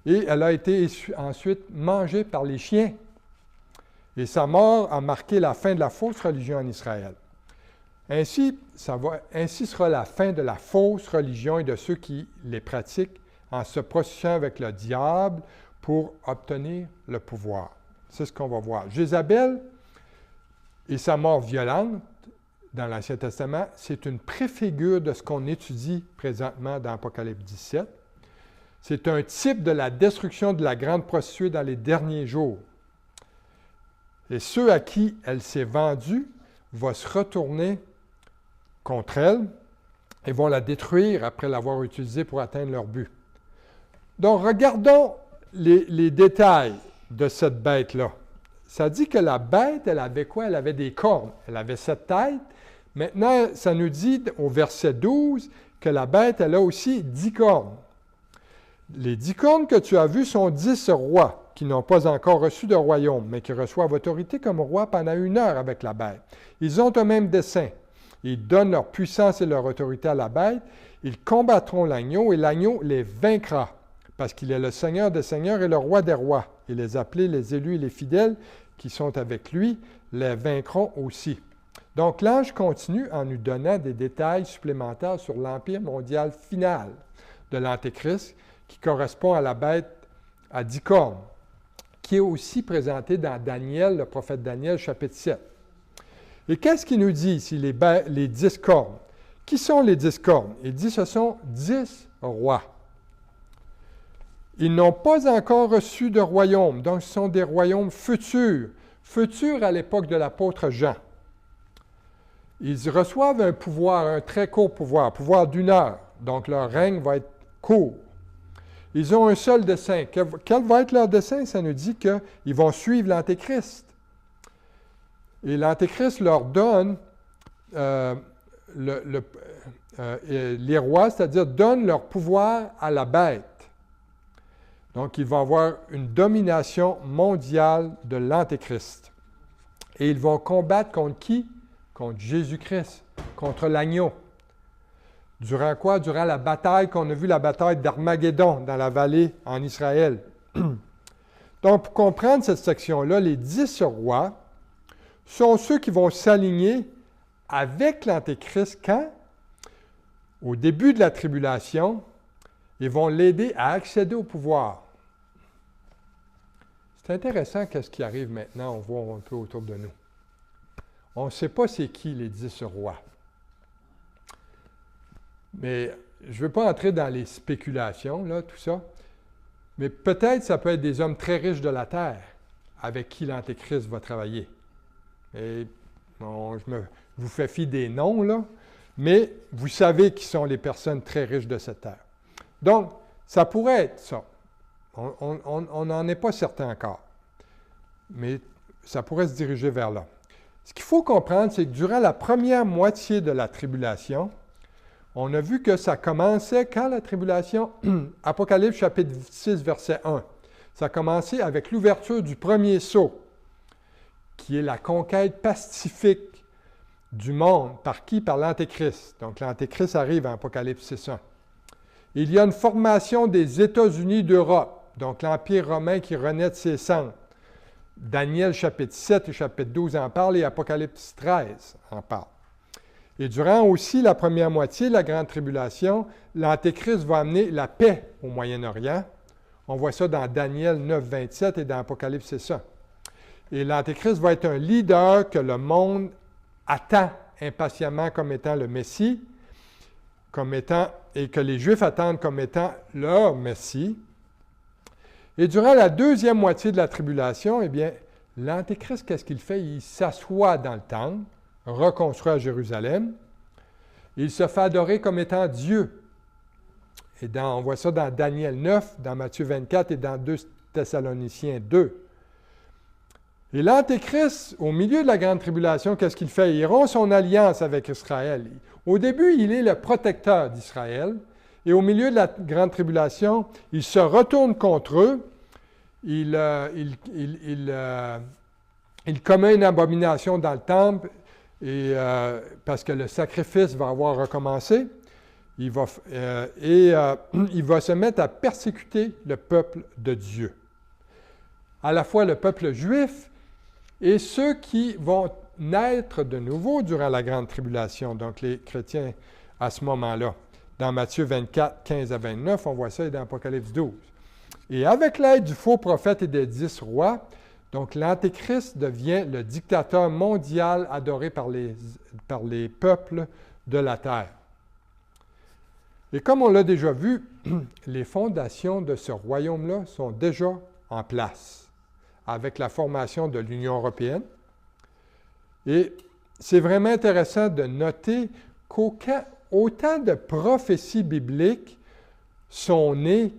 Et elle a été ensuite mangée par les chiens. Et sa mort a marqué la fin de la fausse religion en Israël. Ainsi sera la fin de la fausse religion et de ceux qui les pratiquent en se prostituant avec le diable pour obtenir le pouvoir. C'est ce qu'on va voir. Jézabel et sa mort violente dans l'Ancien Testament, c'est une préfigure de ce qu'on étudie présentement dans Apocalypse 17. C'est un type de la destruction de la grande prostituée dans les derniers jours. Et ceux à qui elle s'est vendue vont se retourner contre elle et vont la détruire après l'avoir utilisée pour atteindre leur but. Donc, regardons les détails de cette bête-là. Ça dit que la bête, elle avait quoi? Elle avait des cornes. Elle avait 7 têtes. Maintenant, ça nous dit au verset 12 que la bête, elle a aussi 10 cornes. Les 10 cornes que tu as vues sont 10 rois qui n'ont pas encore reçu de royaume, mais qui reçoivent autorité comme roi pendant 1 heure avec la bête. Ils ont un même dessein. Ils donnent leur puissance et leur autorité à la bête. Ils combattront l'agneau et l'agneau les vaincra, parce qu'il est le Seigneur des seigneurs et le roi des rois. Et les appelés, les élus et les fidèles qui sont avec lui les vaincront aussi. Donc l'ange continue en nous donnant des détails supplémentaires sur l'empire mondial final de l'Antéchrist, qui correspond à la bête à 10 cornes, qui est aussi présenté dans Daniel, le prophète Daniel, chapitre 7. Et qu'est-ce qu'il nous dit ici, les 10 cornes? Qui sont les 10 cornes? Il dit ce sont 10 rois. Ils n'ont pas encore reçu de royaume, donc ce sont des royaumes futurs à l'époque de l'apôtre Jean. Ils reçoivent un pouvoir, un très court pouvoir d'1 heure, donc leur règne va être court. Ils ont un seul dessein. Quel va être leur dessein? Ça nous dit qu'ils vont suivre l'Antéchrist. Et l'Antéchrist leur donne les rois, c'est-à-dire donnent leur pouvoir à la bête. Donc, ils vont avoir une domination mondiale de l'Antéchrist. Et ils vont combattre contre qui? Contre Jésus-Christ, contre l'agneau. Durant quoi? Durant la bataille qu'on a vue, la bataille d'Armageddon dans la vallée en Israël. Donc, pour comprendre cette section-là, les 10 rois sont ceux qui vont s'aligner avec l'Antéchrist quand? Au début de la tribulation, ils vont l'aider à accéder au pouvoir. C'est intéressant qu'est-ce qui arrive maintenant, on voit un peu autour de nous. On ne sait pas c'est qui les 10 rois. Mais je ne veux pas entrer dans les spéculations, là, tout ça. Mais peut-être ça peut être des hommes très riches de la terre avec qui l'Antéchrist va travailler. Et bon, je vous fais fi des noms, là, mais vous savez qui sont les personnes très riches de cette terre. Donc, ça pourrait être ça. On n'en est pas certain encore. Mais ça pourrait se diriger vers là. Ce qu'il faut comprendre, c'est que durant la première moitié de la tribulation, on a vu que ça commençait quand la tribulation, Apocalypse chapitre 6, verset 1, ça a commencé avec l'ouverture du premier sceau, qui est la conquête pacifique du monde. Par qui? Par l'Antéchrist. Donc l'Antéchrist arrive en Apocalypse 6, 1. Il y a une formation des États-Unis d'Europe, donc l'Empire romain qui renaît de ses cendres. Daniel chapitre 7 et chapitre 12 en parlent et Apocalypse 13 en parle. Et durant aussi la première moitié de la Grande Tribulation, l'Antéchrist va amener la paix au Moyen-Orient. On voit ça dans Daniel 9, 27 et dans Apocalypse 6. Et l'Antéchrist va être un leader que le monde attend impatiemment comme étant le Messie, et que les Juifs attendent comme étant leur Messie. Et durant la deuxième moitié de la tribulation, eh bien, l'Antéchrist, qu'est-ce qu'il fait? Il s'assoit dans le temple, reconstruit à Jérusalem. Il se fait adorer comme étant Dieu. Et on voit ça dans Daniel 9, dans Matthieu 24 et dans 2 Thessaloniciens 2. Et l'Antéchrist, au milieu de la grande tribulation, qu'est-ce qu'il fait? Il rompt son alliance avec Israël. Au début, il est le protecteur d'Israël. Et au milieu de la grande tribulation, il se retourne contre eux. Il commet une abomination dans le temple parce que le sacrifice va avoir recommencé. Il va se mettre à persécuter le peuple de Dieu. À la fois le peuple juif et ceux qui vont naître de nouveau durant la grande tribulation, donc les chrétiens à ce moment-là. Dans Matthieu 24, 15 à 29, on voit ça et dans Apocalypse 12. Et avec l'aide du faux prophète et des 10 rois, donc l'Antéchrist devient le dictateur mondial adoré par les peuples de la terre. Et comme on l'a déjà vu, les fondations de ce royaume-là sont déjà en place avec la formation de l'Union européenne. Et c'est vraiment intéressant de noter qu'autant de prophéties bibliques sont nées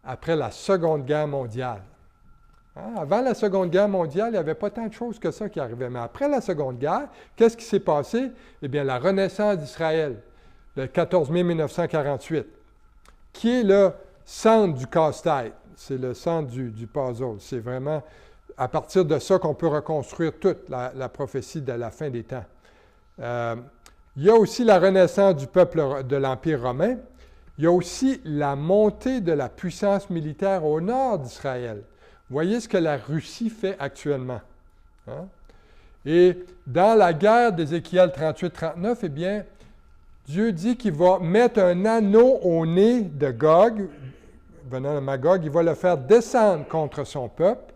après la Seconde Guerre mondiale. Avant la Seconde Guerre mondiale, il n'y avait pas tant de choses que ça qui arrivaient. Mais après la Seconde Guerre, qu'est-ce qui s'est passé? Eh bien, la renaissance d'Israël, le 14 mai 1948, qui est le centre du casse-tête. C'est le centre du puzzle. C'est vraiment à partir de ça qu'on peut reconstruire toute la prophétie de la fin des temps. Il y a aussi la renaissance du peuple de l'Empire romain. Il y a aussi la montée de la puissance militaire au nord d'Israël. Voyez ce que la Russie fait actuellement. Hein? Et dans la guerre d'Ézéchiel 38-39, eh bien, Dieu dit qu'il va mettre un anneau au nez de Gog, venant de Magog, il va le faire descendre contre son peuple.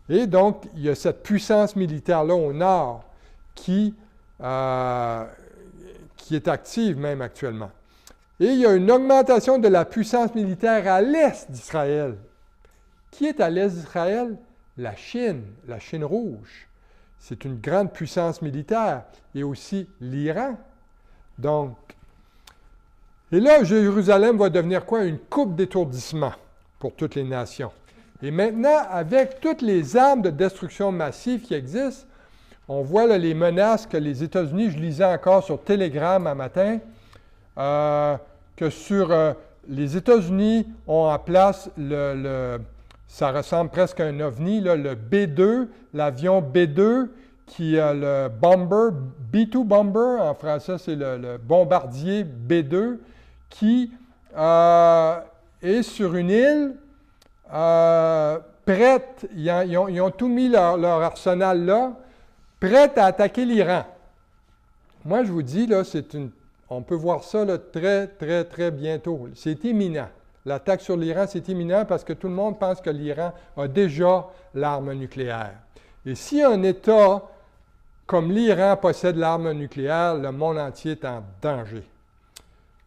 Et donc, il y a cette puissance militaire-là au nord qui est active même actuellement. Et il y a une augmentation de la puissance militaire à l'est d'Israël. Qui est à l'est d'Israël? La Chine rouge. C'est une grande puissance militaire. Et aussi l'Iran. Donc, et là, Jérusalem va devenir quoi? Une coupe d'étourdissement pour toutes les nations. Et maintenant, avec toutes les armes de destruction massive qui existent, on voit là, les menaces que les États-Unis, je lisais encore sur Telegram un matin, que les États-Unis ont en place ça ressemble presque à un ovni, là, le B-2, l'avion B-2, qui a le bomber, B-2 bomber, en français c'est le bombardier B-2, qui est sur une île, prête, ils ont tout mis leur arsenal là, prête à attaquer l'Iran. Moi, je vous dis, là, on peut voir ça là, très, très, très bientôt. C'est imminent. L'attaque sur l'Iran, c'est imminent parce que tout le monde pense que l'Iran a déjà l'arme nucléaire. Et si un État comme l'Iran possède l'arme nucléaire, le monde entier est en danger.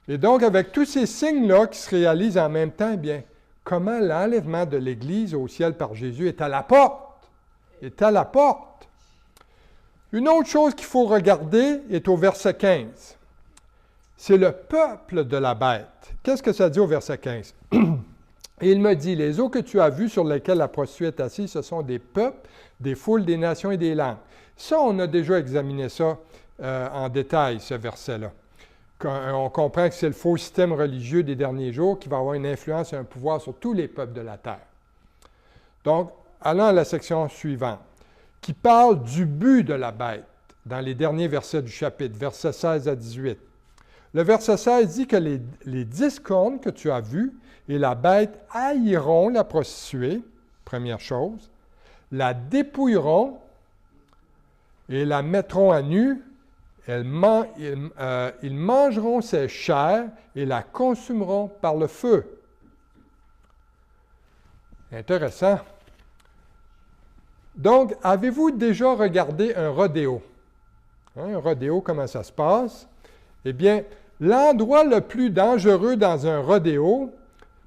Et donc, avec tous ces signes-là qui se réalisent en même temps, eh bien, comment l'enlèvement de l'Église au ciel par Jésus est à la porte? Est à la porte. Une autre chose qu'il faut regarder est au verset 15. C'est le peuple de la bête. Qu'est-ce que ça dit au verset 15? Et il me dit, les eaux que tu as vues sur lesquelles la prostituée est assise, ce sont des peuples, des foules, des nations et des langues. Ça, on a déjà examiné ça en détail, ce verset-là. On comprend que c'est le faux système religieux des derniers jours qui va avoir une influence et un pouvoir sur tous les peuples de la terre. Donc, allons à la section suivante, qui parle du but de la bête, dans les derniers versets du chapitre, versets 16 à 18. Le verset 16 dit que les 10 cornes que tu as vues et la bête haïront la prostituée, première chose, la dépouilleront et la mettront à nu, ils mangeront ses chairs et la consumeront par le feu. Intéressant. Donc, avez-vous déjà regardé un rodéo? Un rodéo, comment ça se passe? Eh bien, l'endroit le plus dangereux dans un rodéo,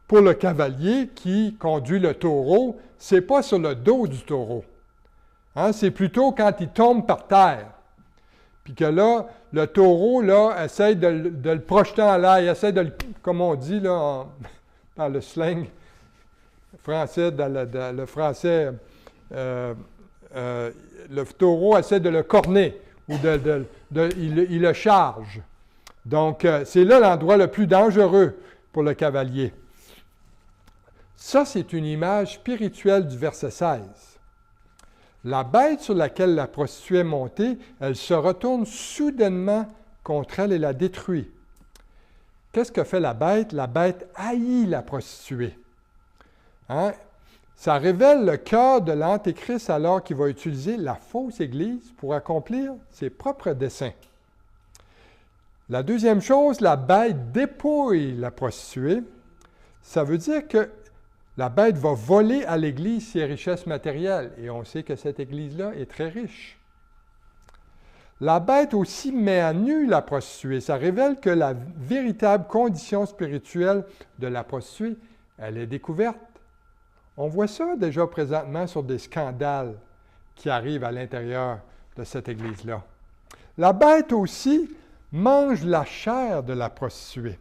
pour le cavalier qui conduit le taureau, ce n'est pas sur le dos du taureau. C'est plutôt quand il tombe par terre. Puis que là, le taureau, là, essaie de le projeter en l'air, il essaie de le, comme on dit, là, dans le slang français, le français, le taureau essaie de le corner, ou il le charge. Donc, c'est là l'endroit le plus dangereux pour le cavalier. Ça, c'est une image spirituelle du verset 16. La bête sur laquelle la prostituée est montée, elle se retourne soudainement contre elle et la détruit. Qu'est-ce que fait la bête? La bête haït la prostituée. Ça révèle le cœur de l'Antéchrist alors qu'il va utiliser la fausse Église pour accomplir ses propres desseins. La deuxième chose, la bête dépouille la prostituée. Ça veut dire que la bête va voler à l'Église ses richesses matérielles, et on sait que cette Église-là est très riche. La bête aussi met à nu la prostituée. Ça révèle que la véritable condition spirituelle de la prostituée, elle est découverte. On voit ça déjà présentement sur des scandales qui arrivent à l'intérieur de cette Église-là. La bête aussi mange la chair de la prostituée,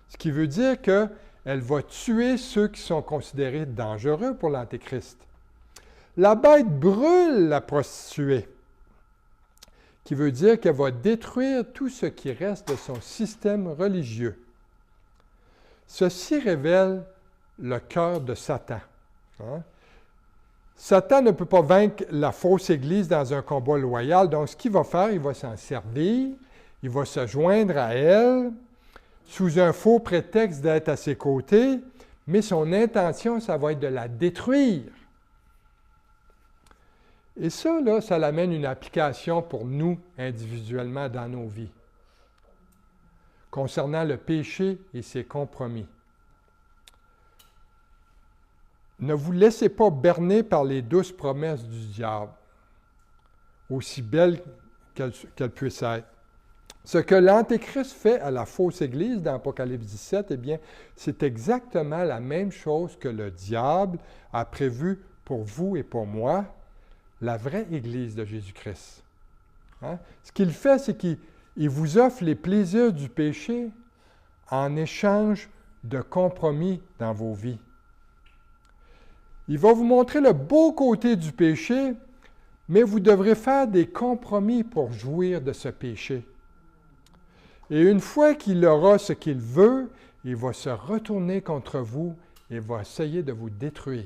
ce qui veut dire qu'elle va tuer ceux qui sont considérés dangereux pour l'Antéchrist. La bête brûle la prostituée, qui veut dire qu'elle va détruire tout ce qui reste de son système religieux. Ceci révèle le cœur de Satan. Satan ne peut pas vaincre la fausse Église dans un combat loyal, donc ce qu'il va faire, il va s'en servir, il va se joindre à elle, sous un faux prétexte d'être à ses côtés, mais son intention, ça va être de la détruire. Et ça, là, ça l'amène une application pour nous individuellement dans nos vies, concernant le péché et ses compromis. Ne vous laissez pas berner par les douces promesses du diable, aussi belles qu'elles puissent être. Ce que l'Antéchrist fait à la fausse Église dans Apocalypse 17, eh bien, c'est exactement la même chose que le diable a prévu pour vous et pour moi, la vraie Église de Jésus-Christ. Ce qu'il fait, c'est qu'il vous offre les plaisirs du péché en échange de compromis dans vos vies. Il va vous montrer le beau côté du péché, mais vous devrez faire des compromis pour jouir de ce péché. Et une fois qu'il aura ce qu'il veut, il va se retourner contre vous et va essayer de vous détruire.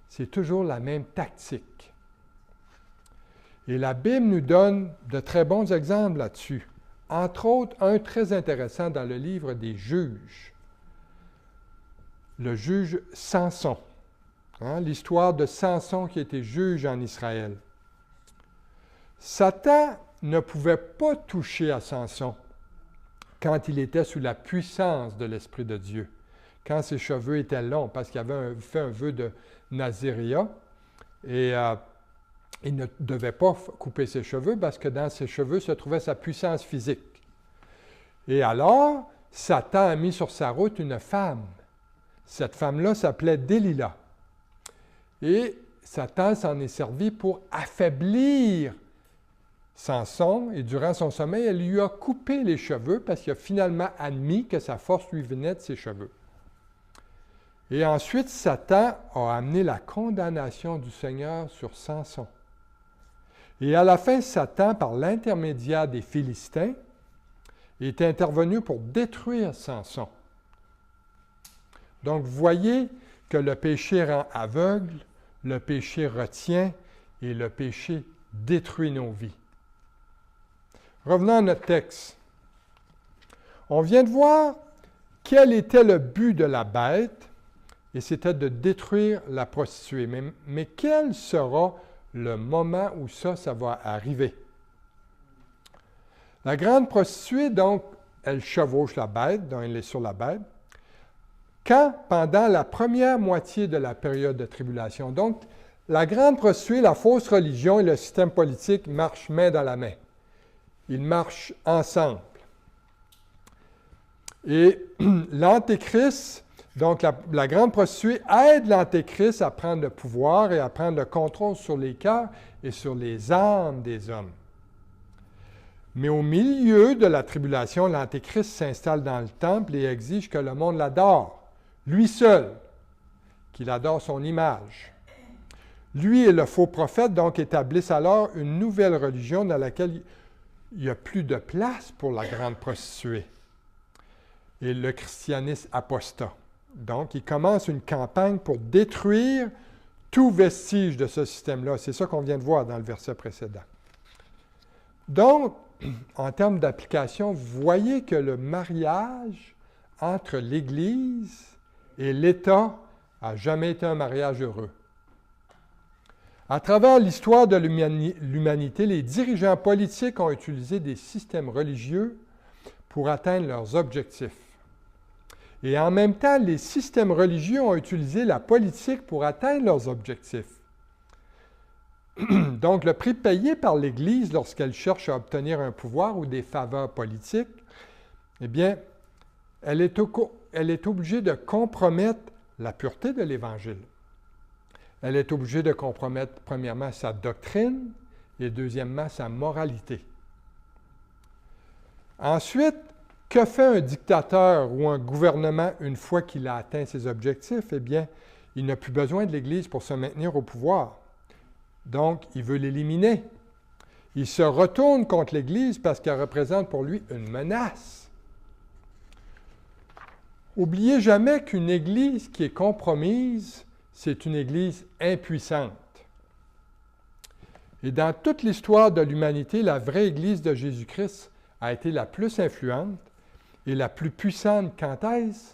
C'est toujours la même tactique. Et la Bible nous donne de très bons exemples là-dessus. Entre autres, un très intéressant dans le livre des Juges. Le juge Samson. L'histoire de Samson qui était juge en Israël. Satan ne pouvait pas toucher à Samson quand il était sous la puissance de l'Esprit de Dieu, quand ses cheveux étaient longs, parce qu'il avait fait un vœu de Naziréa, et il ne devait pas couper ses cheveux parce que dans ses cheveux se trouvait sa puissance physique. Et alors, Satan a mis sur sa route une femme. Cette femme-là s'appelait Délila. Et Satan s'en est servi pour affaiblir Samson, et durant son sommeil, elle lui a coupé les cheveux parce qu'il a finalement admis que sa force lui venait de ses cheveux. Et ensuite, Satan a amené la condamnation du Seigneur sur Samson. Et à la fin, Satan, par l'intermédiaire des Philistins, est intervenu pour détruire Samson. Donc, vous voyez que le péché rend aveugle, le péché retient et le péché détruit nos vies. Revenons à notre texte. On vient de voir quel était le but de la bête, et c'était de détruire la prostituée. Mais quel sera le moment où ça va arriver? La grande prostituée, donc, elle chevauche la bête, donc elle est sur la bête, quand, pendant la première moitié de la période de tribulation. Donc, la grande prostituée, la fausse religion et le système politique marchent main dans la main. Ils marchent ensemble. Et l'Antéchrist, donc la grande prostituée, aide l'Antéchrist à prendre le pouvoir et à prendre le contrôle sur les cœurs et sur les âmes des hommes. Mais au milieu de la tribulation, l'Antéchrist s'installe dans le temple et exige que le monde l'adore, lui seul, qu'il adore son image. Lui et le faux prophète, donc, établissent alors une nouvelle religion dans laquelle il n'y a plus de place pour la grande prostituée et le christianisme apostat. Donc, il commence une campagne pour détruire tout vestige de ce système-là. C'est ça qu'on vient de voir dans le verset précédent. Donc, en termes d'application, vous voyez que le mariage entre l'Église et l'État n'a jamais été un mariage heureux. À travers l'histoire de l'humanité, les dirigeants politiques ont utilisé des systèmes religieux pour atteindre leurs objectifs. Et en même temps, les systèmes religieux ont utilisé la politique pour atteindre leurs objectifs. Donc, le prix payé par l'Église lorsqu'elle cherche à obtenir un pouvoir ou des faveurs politiques, eh bien, elle est obligée de compromettre la pureté de l'Évangile. Elle est obligée de compromettre, premièrement, sa doctrine et deuxièmement, sa moralité. Ensuite, que fait un dictateur ou un gouvernement une fois qu'il a atteint ses objectifs? Eh bien, il n'a plus besoin de l'Église pour se maintenir au pouvoir. Donc, il veut l'éliminer. Il se retourne contre l'Église parce qu'elle représente pour lui une menace. N'oubliez jamais qu'une Église qui est compromise, c'est une Église impuissante. Et dans toute l'histoire de l'humanité, la vraie Église de Jésus-Christ a été la plus influente et la plus puissante quand est-ce?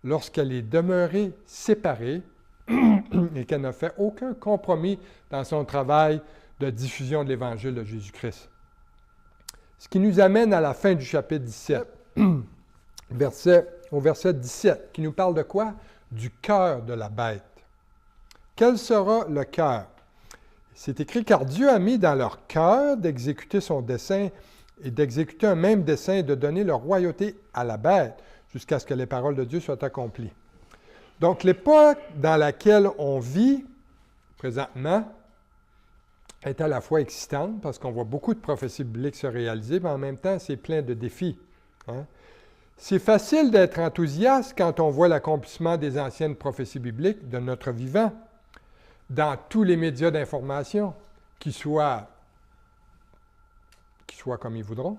Lorsqu'elle est demeurée séparée et qu'elle n'a fait aucun compromis dans son travail de diffusion de l'Évangile de Jésus-Christ. Ce qui nous amène à la fin du chapitre 17, au verset 17, qui nous parle de quoi? Du cœur de la bête. Quel sera le cœur? C'est écrit, car Dieu a mis dans leur cœur d'exécuter son dessein et d'exécuter un même dessein et de donner leur royauté à la bête jusqu'à ce que les paroles de Dieu soient accomplies. Donc, l'époque dans laquelle on vit présentement est à la fois excitante parce qu'on voit beaucoup de prophéties bibliques se réaliser, mais en même temps, c'est plein de défis. Hein? C'est facile d'être enthousiaste quand on voit l'accomplissement des anciennes prophéties bibliques de notre vivant dans tous les médias d'information, qui soient comme ils voudront.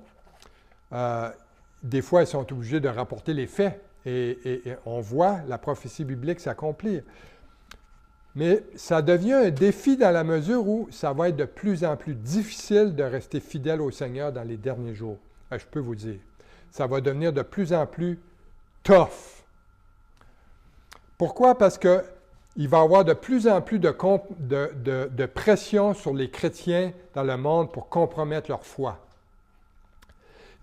Des fois, ils sont obligés de rapporter les faits et on voit la prophétie biblique s'accomplir. Mais ça devient un défi dans la mesure où ça va être de plus en plus difficile de rester fidèle au Seigneur dans les derniers jours. Je peux vous dire. Ça va devenir de plus en plus tough. Pourquoi? Parce que il va y avoir de plus en plus de pression sur les chrétiens dans le monde pour compromettre leur foi.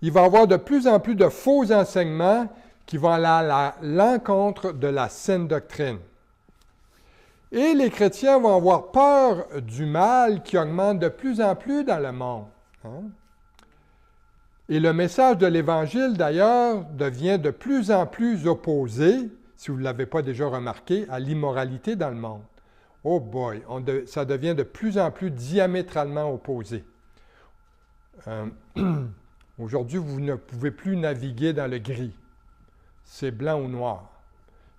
Il va y avoir de plus en plus de faux enseignements qui vont aller à l'encontre de la saine doctrine. Et les chrétiens vont avoir peur du mal qui augmente de plus en plus dans le monde. Hein? Et le message de l'Évangile, d'ailleurs, devient de plus en plus opposé, si vous ne l'avez pas déjà remarqué, à l'immoralité dans le monde. Oh boy, ça devient de plus en plus diamétralement opposé. Aujourd'hui, vous ne pouvez plus naviguer dans le gris. C'est blanc ou noir.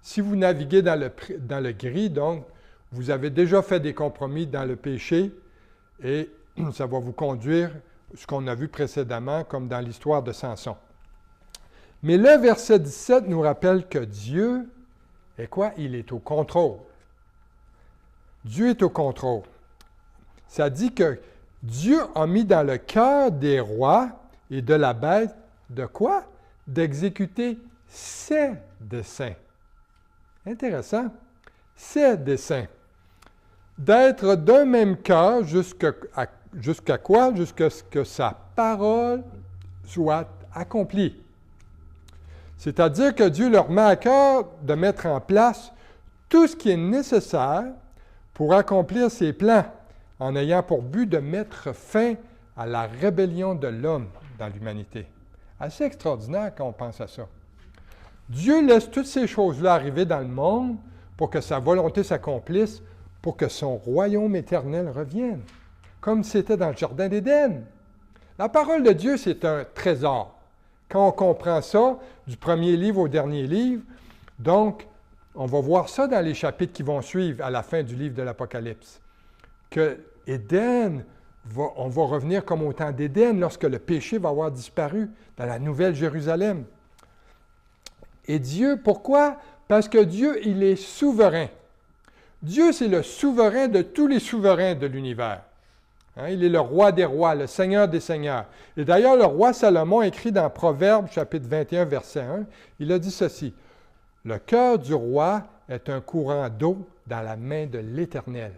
Si vous naviguez dans le gris, donc, vous avez déjà fait des compromis dans le péché et ça va vous conduire, ce qu'on a vu précédemment, comme dans l'histoire de Samson. Mais le verset 17 nous rappelle que Dieu est quoi? Il est au contrôle. Dieu est au contrôle. Ça dit que Dieu a mis dans le cœur des rois et de la bête de quoi? D'exécuter ses desseins. Intéressant. Ses desseins. D'être d'un même cœur jusqu'à quoi? Jusqu'à ce que sa parole soit accomplie. C'est-à-dire que Dieu leur met à cœur de mettre en place tout ce qui est nécessaire pour accomplir ses plans, en ayant pour but de mettre fin à la rébellion de l'homme dans l'humanité. Assez extraordinaire quand on pense à ça. Dieu laisse toutes ces choses-là arriver dans le monde pour que sa volonté s'accomplisse, pour que son royaume éternel revienne, comme c'était dans le Jardin d'Éden. La parole de Dieu, c'est un trésor. Quand on comprend ça, du premier livre au dernier livre, donc, on va voir ça dans les chapitres qui vont suivre à la fin du livre de l'Apocalypse, que Éden, on va revenir comme au temps d'Éden lorsque le péché va avoir disparu dans la Nouvelle Jérusalem. Et Dieu, pourquoi? Parce que Dieu, il est souverain. Dieu, c'est le souverain de tous les souverains de l'univers. Hein, il est le roi des rois, le seigneur des seigneurs. Et d'ailleurs, le roi Salomon écrit dans Proverbes, chapitre 21, verset 1, il a dit ceci, « Le cœur du roi est un courant d'eau dans la main de l'Éternel.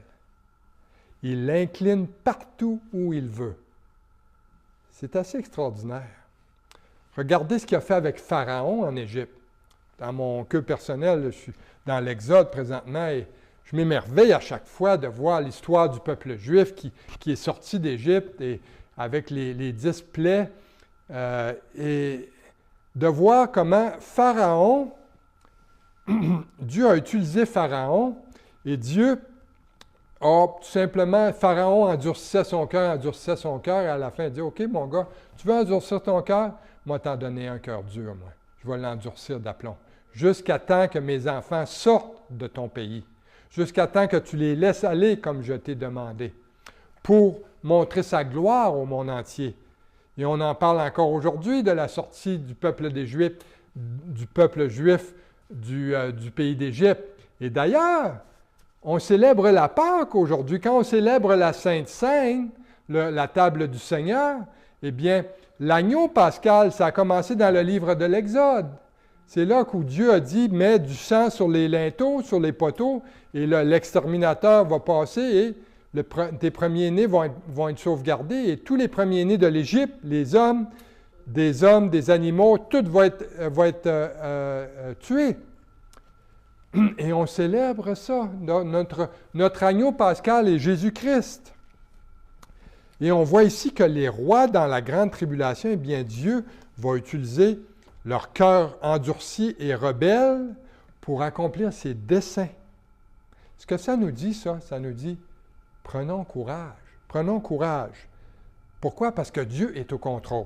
Il l'incline partout où il veut. » C'est assez extraordinaire. Regardez ce qu'il a fait avec Pharaon en Égypte. Dans mon cœur personnel, je suis dans l'Exode présentement et je m'émerveille à chaque fois de voir l'histoire du peuple juif qui est sorti d'Égypte et avec les 10 plaies et de voir comment Pharaon, Dieu a utilisé Pharaon et Dieu a tout simplement, Pharaon endurcissait son cœur et à la fin il dit « OK mon gars, tu veux endurcir ton cœur? Moi t'en donner un cœur dur, moi. Je vais l'endurcir d'aplomb. Jusqu'à temps que mes enfants sortent de ton pays. Jusqu'à temps que tu les laisses aller comme je t'ai demandé, pour montrer sa gloire au monde entier. » Et on en parle encore aujourd'hui de la sortie du peuple des Juifs, du peuple juif du pays d'Égypte. Et d'ailleurs, on célèbre la Pâque aujourd'hui. Quand on célèbre la Sainte Seine, la table du Seigneur, eh bien, l'agneau pascal, ça a commencé dans le livre de l'Exode. C'est là où Dieu a dit « Mets du sang sur les linteaux, sur les poteaux, et l'exterminateur va passer et tes premiers-nés vont être sauvegardés. Et tous les premiers-nés de l'Égypte, les hommes, des animaux, tout va être tué. » Et on célèbre ça. Notre agneau pascal est Jésus-Christ. Et on voit ici que les rois dans la grande tribulation, eh bien Dieu va utiliser leur cœur endurci et rebelle pour accomplir ses desseins. Ce que ça nous dit, ça nous dit, prenons courage. Pourquoi? Parce que Dieu est au contrôle.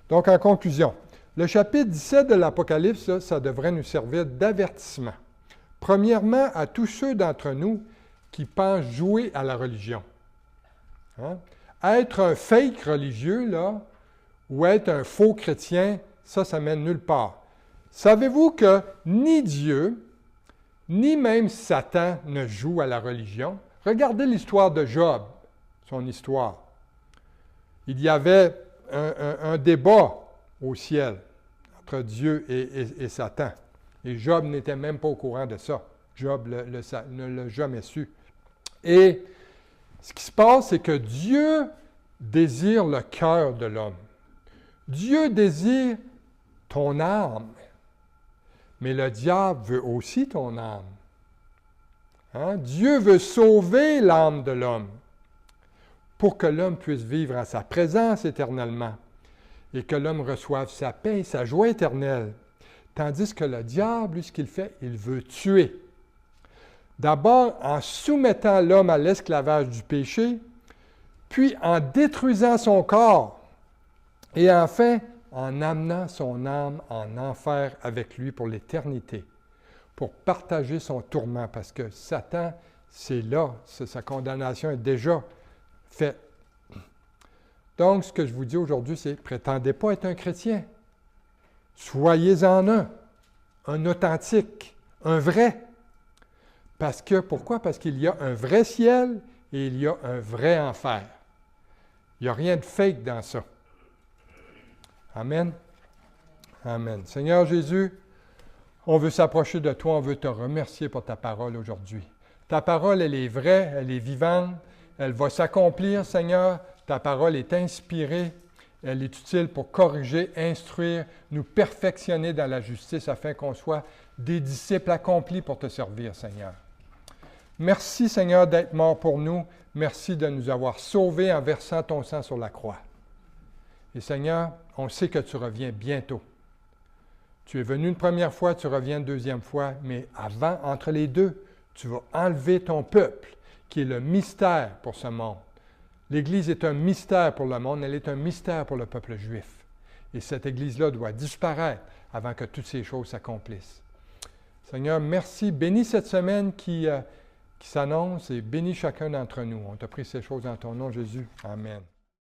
Donc, en conclusion, le chapitre 17 de l'Apocalypse, ça devrait nous servir d'avertissement. Premièrement, à tous ceux d'entre nous qui pensent jouer à la religion. Hein? Être un fake religieux, là, ou être un faux chrétien, ça mène nulle part. Savez-vous que ni Dieu, ni même Satan ne jouent à la religion? Regardez l'histoire de Job, son histoire. Il y avait un débat au ciel entre Dieu et Satan. Et Job n'était même pas au courant de ça. Job ne l'a jamais su. Et ce qui se passe, c'est que Dieu désire le cœur de l'homme. Dieu désire ton âme, mais le diable veut aussi ton âme. Hein? Dieu veut sauver l'âme de l'homme pour que l'homme puisse vivre à sa présence éternellement et que l'homme reçoive sa paix et sa joie éternelle. Tandis que le diable, lui, ce qu'il fait, il veut tuer. D'abord en soumettant l'homme à l'esclavage du péché, puis en détruisant son corps, et enfin en amenant son âme en enfer avec lui pour l'éternité, pour partager son tourment, parce que Satan, c'est là, sa condamnation est déjà faite. Donc, ce que je vous dis aujourd'hui, c'est prétendez pas être un chrétien. Soyez-en un authentique, un vrai. Parce que, pourquoi? Parce qu'il y a un vrai ciel et il y a un vrai enfer. Il n'y a rien de fake dans ça. Amen. Amen. Seigneur Jésus, on veut s'approcher de toi, on veut te remercier pour ta parole aujourd'hui. Ta parole, elle est vraie, elle est vivante, elle va s'accomplir, Seigneur. Ta parole est inspirée, elle est utile pour corriger, instruire, nous perfectionner dans la justice afin qu'on soit des disciples accomplis pour te servir, Seigneur. Merci, Seigneur, d'être mort pour nous. Merci de nous avoir sauvés en versant ton sang sur la croix. Et Seigneur, on sait que tu reviens bientôt. Tu es venu une première fois, tu reviens une deuxième fois, mais avant, entre les deux, tu vas enlever ton peuple, qui est le mystère pour ce monde. L'Église est un mystère pour le monde, elle est un mystère pour le peuple juif. Et cette Église-là doit disparaître avant que toutes ces choses s'accomplissent. Seigneur, merci. Bénis cette semaine qui s'annonce et bénis chacun d'entre nous. On te prie ces choses en ton nom, Jésus. Amen.